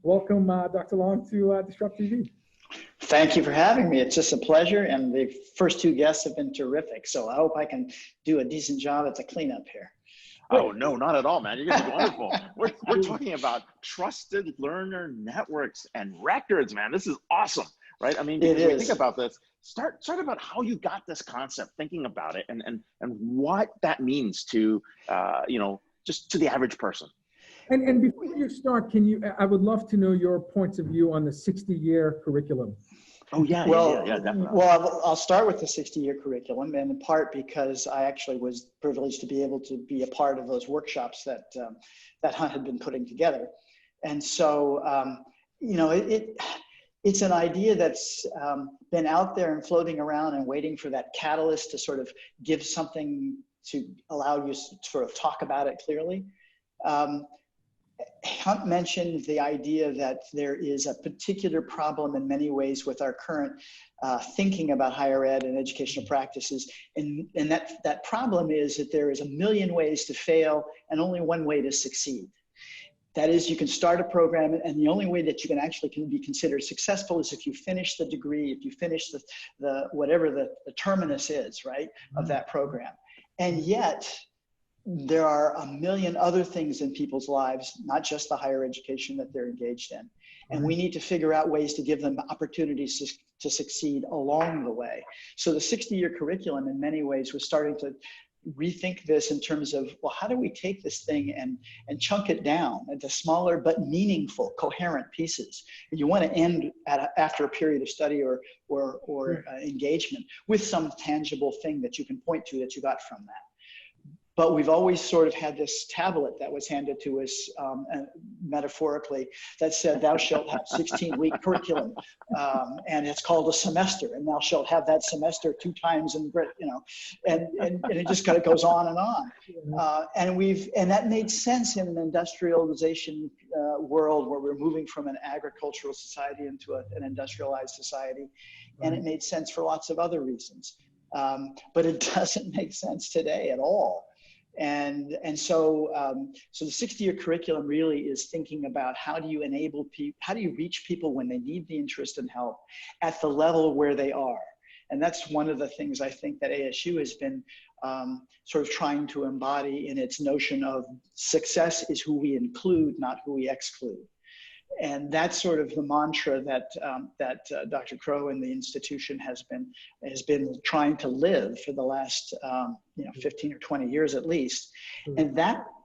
Welcome, Dr. Long, to DisrupTV. Thank you for having me. It's just a pleasure, and the first two guests have been terrific. So I hope I can do a decent job at the cleanup here. Oh, no, not at all, man. You're going to be wonderful. We're talking about trusted learner networks and records, man. This is awesome, right? I mean, when you think about this, start about how you got this concept, thinking about it, and what that means to, you know, just to the average person. And before you start, I would love to know your points of view on the 60-year curriculum. Oh, yeah, yeah, definitely. Well, I'll start with the 60-year curriculum, and in part because I actually was privileged to be able to be a part of those workshops that Hunt had been putting together. And so, you know, it's an idea that's been out there and floating around and waiting for that catalyst to sort of give something to allow you to sort of talk about it clearly. Hunt mentioned the idea that there is a particular problem in many ways with our current thinking about higher ed and educational practices. And that problem is that there is a million ways to fail and only one way to succeed. That is, you can start a program, and the only way that you can actually be considered successful is if you finish the degree, if you finish the whatever the terminus is, right, of that program. And yet, there are a million other things in people's lives, not just the higher education that they're engaged in. And we need to figure out ways to give them opportunities to succeed along the way. So the 60-year curriculum in many ways was starting to rethink this in terms of, well, how do we take this thing and chunk it down into smaller but meaningful, coherent pieces? And you want to end after a period of study or engagement with some tangible thing that you can point to that you got from that. But we've always sort of had this tablet that was handed to us metaphorically that said, thou shalt have 16-week curriculum, and it's called a semester, and thou shalt have that semester 2 times in, you know, and it just kind of goes on and on. And that made sense in an industrialization world where we're moving from an agricultural society into an industrialized society, and it made sense for lots of other reasons. But it doesn't make sense today at all. And so the 60-year curriculum really is thinking about how do you enable people, how do you reach people when they need the interest and help at the level where they are. And that's one of the things I think that ASU has been sort of trying to embody in its notion of success is who we include, not who we exclude. And that's sort of the mantra that Dr. Crow and the institution has been trying to live for the last 15 or 20 years at least. And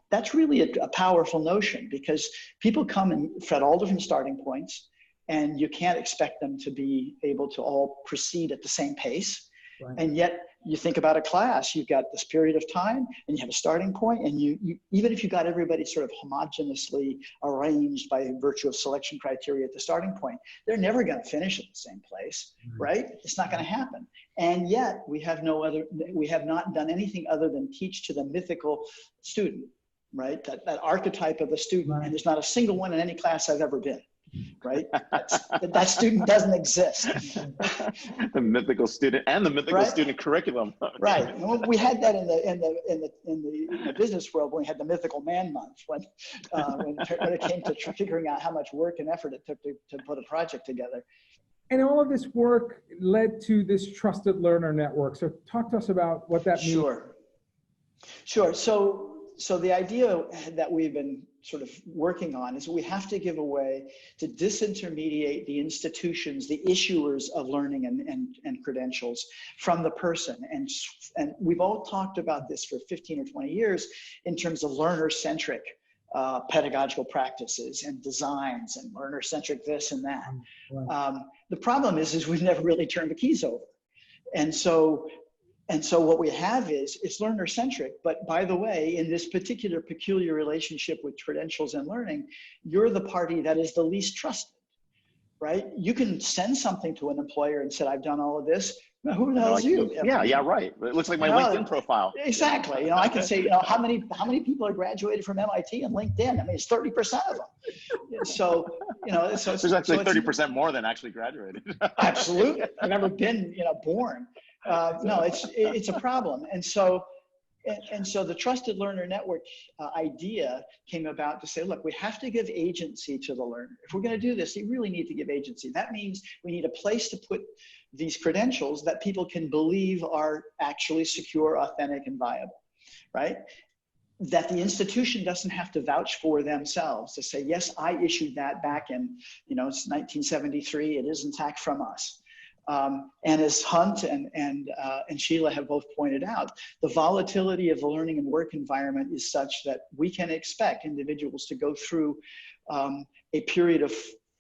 that's really a powerful notion, because people come in at all different starting points, and you can't expect them to be able to all proceed at the same pace. Right. And yet you think about a class, you've got this period of time and you have a starting point, and you even if you got everybody sort of homogeneously arranged by virtue of selection criteria at the starting point, they're never going to finish at the same place, right? It's not going to happen. And yet we have not done anything other than teach to the mythical student, right? That archetype of a student. Right. And there's not a single one in any class I've ever been. Right? That student doesn't exist. The mythical student and the mythical student curriculum. Right. We had that in the business world when we had the mythical man month, when it came to figuring out how much work and effort it took to put a project together. And all of this work led to this trusted learner network. So talk to us about what that means. Sure. So the idea that we've been sort of working on is we have to give a way to disintermediate the institutions, the issuers of learning and credentials from the person. And we've all talked about this for 15 or 20 years in terms of learner-centric pedagogical practices and designs and learner-centric this and that. Right. The problem is we've never really turned the keys over. And so what we have is it's learner-centric, but by the way, in this particular peculiar relationship with credentials and learning, you're the party that is the least trusted, right? You can send something to an employer and say, I've done all of this. Now, who the hell is you? Yeah, right. It looks like my LinkedIn profile. Exactly. I can say, how many people are graduated from MIT and LinkedIn? I mean, it's 30% of them. So there's actually 30% more than actually graduated. Absolutely. I've never been, born. No, it's a problem. And so the trusted learner network idea came about to say, look, we have to give agency to the learner. If we're going to do this, you really need to give agency. That means we need a place to put these credentials that people can believe are actually secure, authentic, and viable, right? That the institution doesn't have to vouch for themselves to say, yes, I issued that back in, it's 1973. It is intact from us. And as Hunt and Sheila have both pointed out, the volatility of the learning and work environment is such that we can expect individuals to go through a period of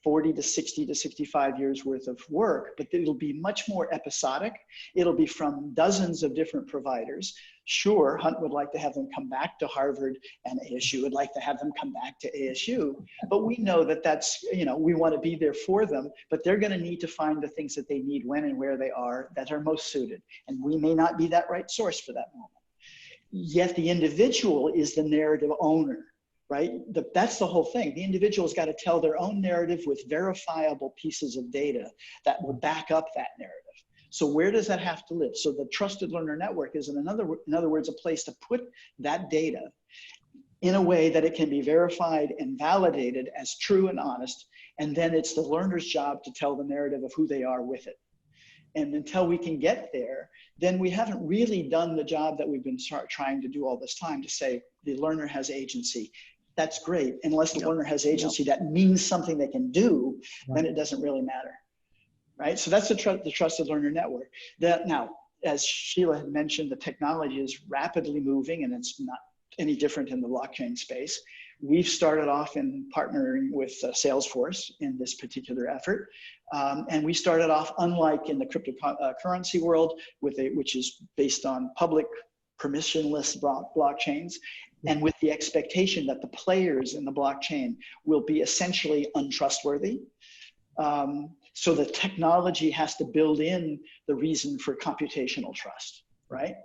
40 to 60 to 65 years worth of work, but it'll be much more episodic. It'll be from dozens of different providers. Sure, Hunt would like to have them come back to Harvard, and ASU would like to have them come back to ASU, but we know that that's, we want to be there for them, but they're going to need to find the things that they need when and where they are that are most suited. And we may not be that right source for that moment. Yet the individual is the narrative owner. Right? That's the whole thing. The individual's got to tell their own narrative with verifiable pieces of data that will back up that narrative. So where does that have to live? So the trusted learner network is, in other words, a place to put that data in a way that it can be verified and validated as true and honest. And then it's the learner's job to tell the narrative of who they are with it. And until we can get there, then we haven't really done the job that we've been trying to do all this time, to say the learner has agency. That's great. Unless the learner has agency that means something they can do, then it doesn't really matter, right? So that's the trusted learner network. Now, as Sheila had mentioned, the technology is rapidly moving, and it's not any different in the blockchain space. We've started off in partnering with Salesforce in this particular effort. And we started off, unlike in the cryptocurrency world, which is based on public permissionless blockchains, and with the expectation that the players in the blockchain will be essentially untrustworthy. So the technology has to build in the reason for computational trust, right?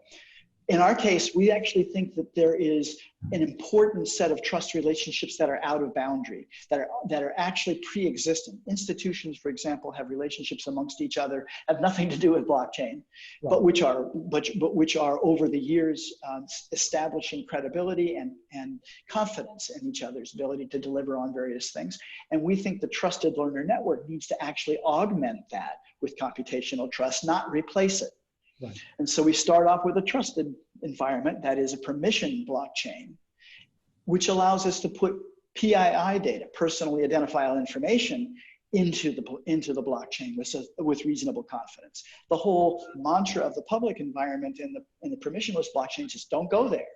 In our case, we actually think that there is an important set of trust relationships that are out of boundary, that are actually pre-existent. Institutions, for example, have relationships amongst each other, have nothing to do with blockchain, right, but which are over the years establishing credibility and confidence in each other's ability to deliver on various things. And we think the trusted learner network needs to actually augment that with computational trust, not replace it. Right. And so we start off with a trusted environment that is a permission blockchain, which allows us to put PII data, personally identifiable information, into the blockchain with reasonable confidence. The whole mantra of the public environment in the permissionless blockchains is don't go there.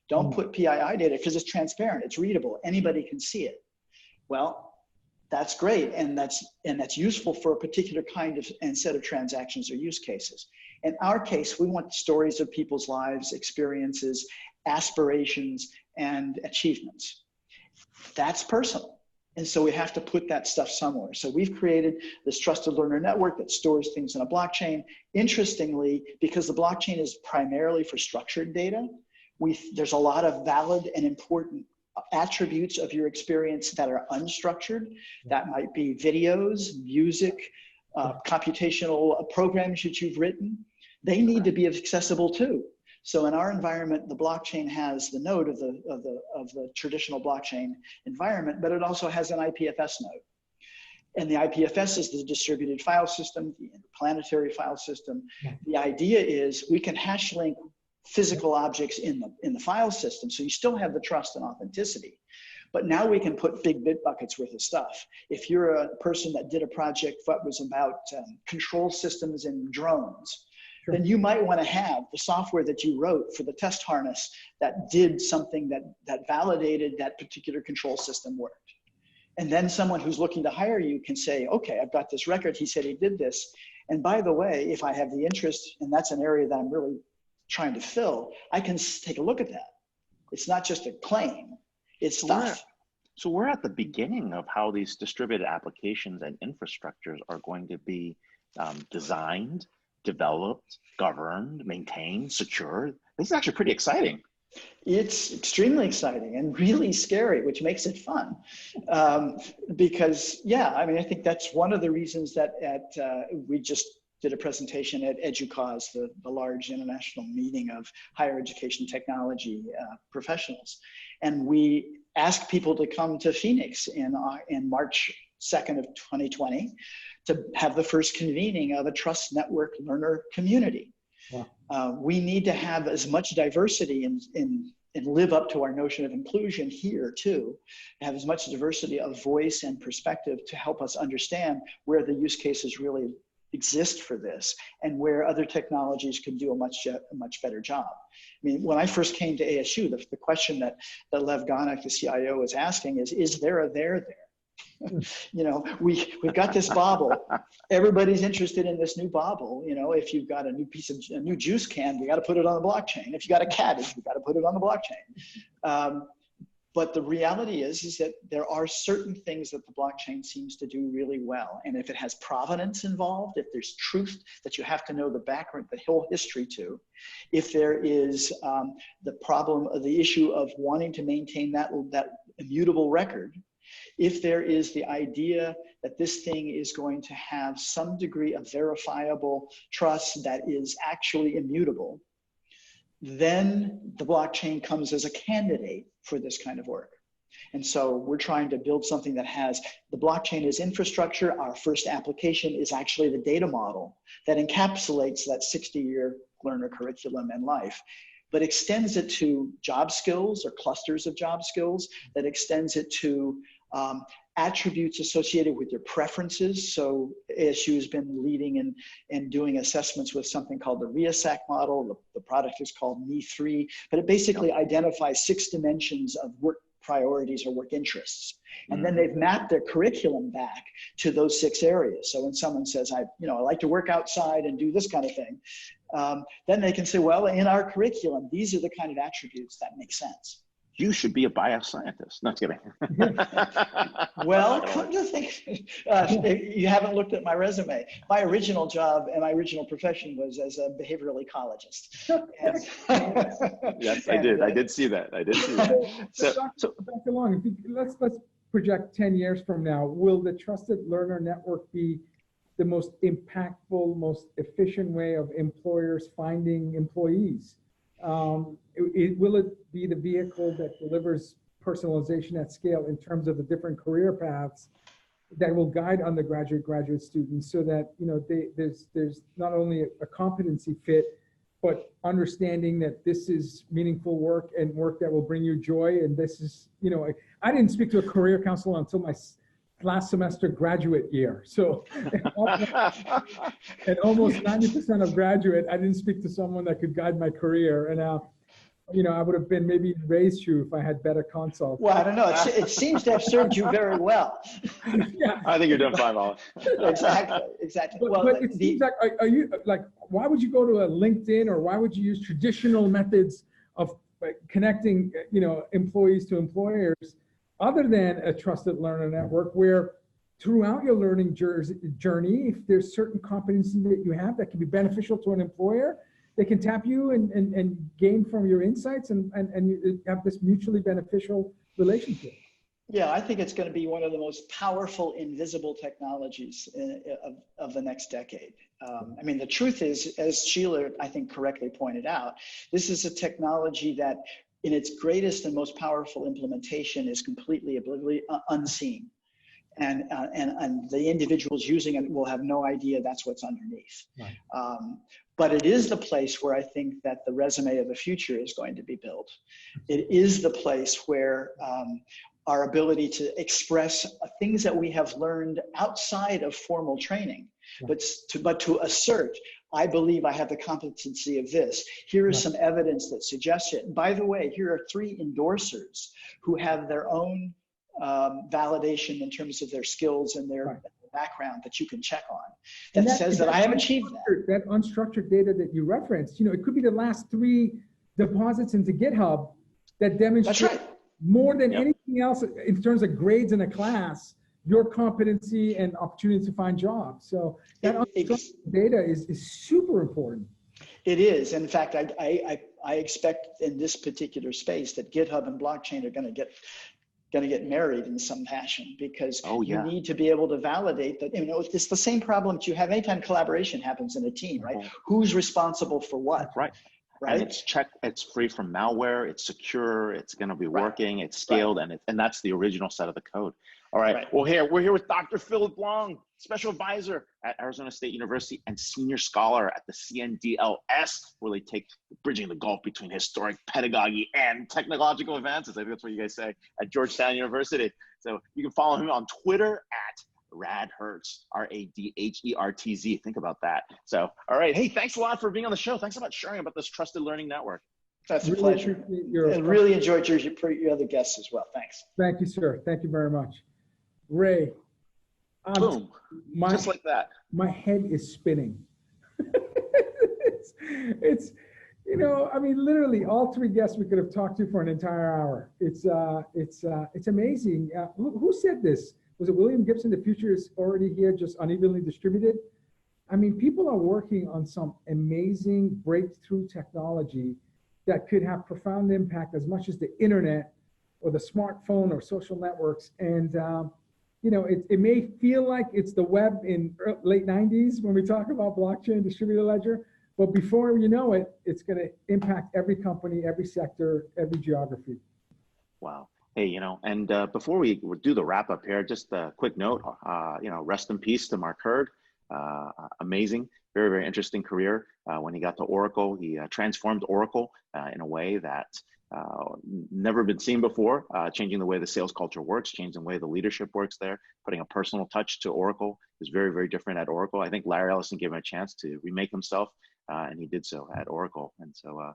Don't put PII data because it's transparent, it's readable, anybody can see it. Well, that's great, and that's useful for a particular kind of and set of transactions or use cases. In our case, we want stories of people's lives, experiences, aspirations, and achievements. That's personal. And so we have to put that stuff somewhere. So we've created this trusted learner network that stores things in a blockchain. Interestingly, because the blockchain is primarily for structured data, there's a lot of valid and important attributes of your experience that are unstructured. That might be videos, music, computational programs that you've written. They need to be accessible too. So in our environment, the blockchain has the node of the traditional blockchain environment, but it also has an IPFS node. And the IPFS is the distributed file system, the interplanetary file system. The idea is we can hash link physical objects in the file system, so you still have the trust and authenticity. But now we can put big bit buckets worth of stuff. If you're a person that did a project that was about control systems and drones, sure, then you might want to have the software that you wrote for the test harness that did something that validated that particular control system worked. And then someone who's looking to hire you can say, okay, I've got this record, he said he did this. And by the way, if I have the interest, and that's an area that I'm really trying to fill, I can take a look at that. It's not just a claim, it's stuff. So we're at the beginning of how these distributed applications and infrastructures are going to be designed, developed, governed, maintained, secured. This is actually pretty exciting. It's extremely exciting and really scary, which makes it fun. Because, yeah, I mean, I think that's one of the reasons that we just did a presentation at EDUCAUSE, the large international meeting of higher education technology professionals. And we asked people to come to Phoenix in March 2nd of 2020 to have the first convening of a trust network learner community. Wow. We need to have as much diversity and live up to our notion of inclusion here too, have as much diversity of voice and perspective to help us understand where the use cases really exist for this and where other technologies can do a much better job. I mean, when I first came to ASU, the question that Lev Ganek, the CIO, was asking is there a there there? You know, we've got this bauble. Everybody's interested in this new bauble. You know, if you've got a new juice can, we got to put it on the blockchain. If you got a cabbage, we got to put it on the blockchain. But the reality is that there are certain things that the blockchain seems to do really well. And if it has provenance involved, if there's truth that you have to know the background, the whole history to, if there is the issue of wanting to maintain that immutable record, if there is the idea that this thing is going to have some degree of verifiable trust that is actually immutable, then the blockchain comes as a candidate for this kind of work. And so we're trying to build something that has the blockchain as infrastructure. Our first application is actually the data model that encapsulates that 60-year learner curriculum and life, but extends it to job skills or clusters of job skills, that extends it to attributes associated with your preferences. So ASU has been leading and doing assessments with something called the RIASAC model. The product is called Me3, but it basically identifies 6 dimensions of priorities or work interests. And then they've mapped their curriculum back to those 6 areas. So when someone says, I like to work outside and do this kind of thing, then they can say, well, in our curriculum, these are the kind of attributes that make sense. You should be a bioscientist. Not kidding. Well, come to think, you haven't looked at my resume. My original job and my original profession was as a behavioral ecologist. Yes, I did. I did see that. So Dr. Long, let's project 10 years from now. Will the Trusted Learner Network be the most impactful, most efficient way of employers finding employees? Will it be the vehicle that delivers personalization at scale in terms of the different career paths that will guide undergraduate, graduate students, so that there's not only a competency fit, but understanding that this is meaningful work and work that will bring you joy. And this is, I didn't speak to a career counselor until my last semester graduate year. So, and almost 90% of graduate, I didn't speak to someone that could guide my career. And I would have been maybe in Ray's shoe if I had better consults. Well, I don't know. It seems to have served you very well. Yeah. I think you're doing fine, Paul. Exactly. But it seems like, are you like, why would you go to a LinkedIn, or why would you use traditional methods of connecting, employees to employers, other than a Trusted Learner Network, where throughout your learning journey, if there's certain competency that you have that can be beneficial to an employer, they can tap you and gain from your insights, and you have this mutually beneficial relationship. Yeah, I think it's going to be one of the most powerful invisible technologies of the next decade. I mean, the truth is, as Sheila, I think, correctly pointed out, this is a technology that in its greatest and most powerful implementation is completely unseen. And the individuals using it will have no idea that's what's underneath. Right. But it is the place where I think that the resume of the future is going to be built. It is the place where our ability to express things that we have learned outside of formal training, right, but to assert, I believe I have the competency of this. Here is some evidence that suggests it. And by the way, here are 3 endorsers who have their own validation in terms of their skills and their background that you can check on. That says that I have achieved that. That unstructured data that you referenced, it could be the last 3 deposits into GitHub that demonstrate more than anything else in terms of grades in a class, your competency and opportunity to find jobs. So that unstructured data is super important. It is. In fact, I expect in this particular space that GitHub and blockchain are going to get married in some fashion, because you need to be able to validate that. It's the same problem that you have anytime collaboration happens in a team, right? Who's responsible for what? Right. And it's free from malware, it's secure, it's going to be working, it's scaled, and that's the original set of the code. All right. Well, we're here with Dr. Phillip Long, special advisor at Arizona State University and senior scholar at the CNDLS, where they take bridging the gulf between historic pedagogy and technological advances. I think that's what you guys say at Georgetown University. So you can follow him on Twitter at Radhertz, RADHERTZ. Think about that. So, all right. Hey, thanks a lot for being on the show. Thanks so much for sharing about this Trusted Learning Network. That's a pleasure. And really enjoyed your other guests as well. Thanks. Thank you, sir. Thank you very much. Ray. Boom. Just like that. My head is spinning. it's literally all 3 guests we could have talked to for an entire hour. It's amazing. Who said this? Was it William Gibson? The future is already here, just unevenly distributed. I mean, people are working on some amazing breakthrough technology that could have profound impact as much as the internet or the smartphone or social networks. And, it may feel like it's the web in late 90s when we talk about blockchain, distributed ledger, but before you know it, it's going to impact every company, every sector, every geography. Wow. Hey, and before we do the wrap up here, just a quick note, rest in peace to Mark Hurd. Amazing, very, very interesting career. When he got to Oracle, he transformed Oracle in a way that never been seen before, changing the way the sales culture works, changing the way the leadership works there, putting a personal touch to Oracle is very, very different at Oracle. I think Larry Ellison gave him a chance to remake himself, and he did so at Oracle. And so,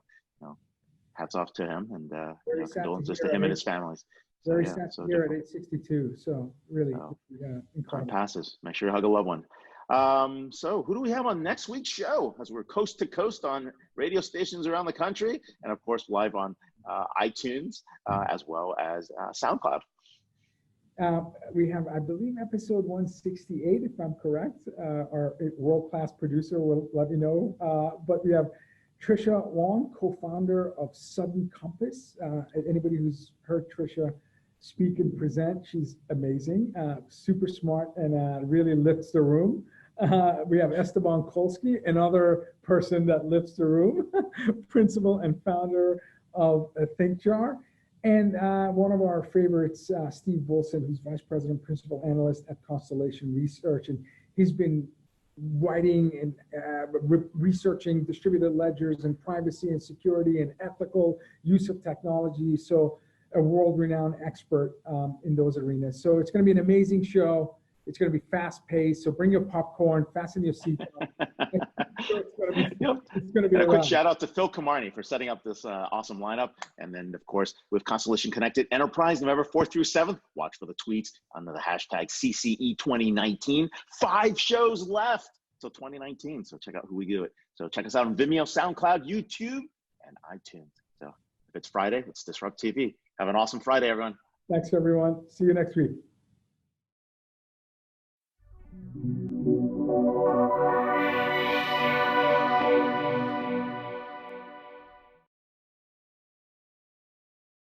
hats off to him, and condolences to him and his families. Very yeah, sad so here at 8:62. So really, time incredible. passes. Make sure you hug a loved one. So who do we have on next week's show? As we're coast to coast on radio stations around the country, and of course live on iTunes as well as SoundCloud. We have, I believe, episode 168, if I'm correct. Our world-class producer will let me know. But we have Sheila Warren, co-founder of Sudden Compass. Anybody who's heard Tricia speak and present, she's amazing, super smart, and really lifts the room. We have Esteban Kolsky, another person that lifts the room, principal and founder of ThinkJar. And one of our favorites, Steve Wilson, who's Vice President, Principal Analyst at Constellation Research. And he's been writing and researching distributed ledgers and privacy and security and ethical use of technology. So a world-renowned expert in those arenas. So it's going to be an amazing show. It's going to be fast-paced. So bring your popcorn, fasten your seatbelt. It's going to be a quick shout out to Phil Kamarni for setting up this awesome lineup. And then, of course, with Constellation Connected Enterprise, November 4th through 7th, watch for the tweets under the hashtag CCE 2019. 5 shows left till 2019. So check out who we do it. So check us out on Vimeo, SoundCloud, YouTube, and iTunes. So if it's Friday, it's DisrupTV. Have an awesome Friday, everyone. Thanks, everyone. See you next week.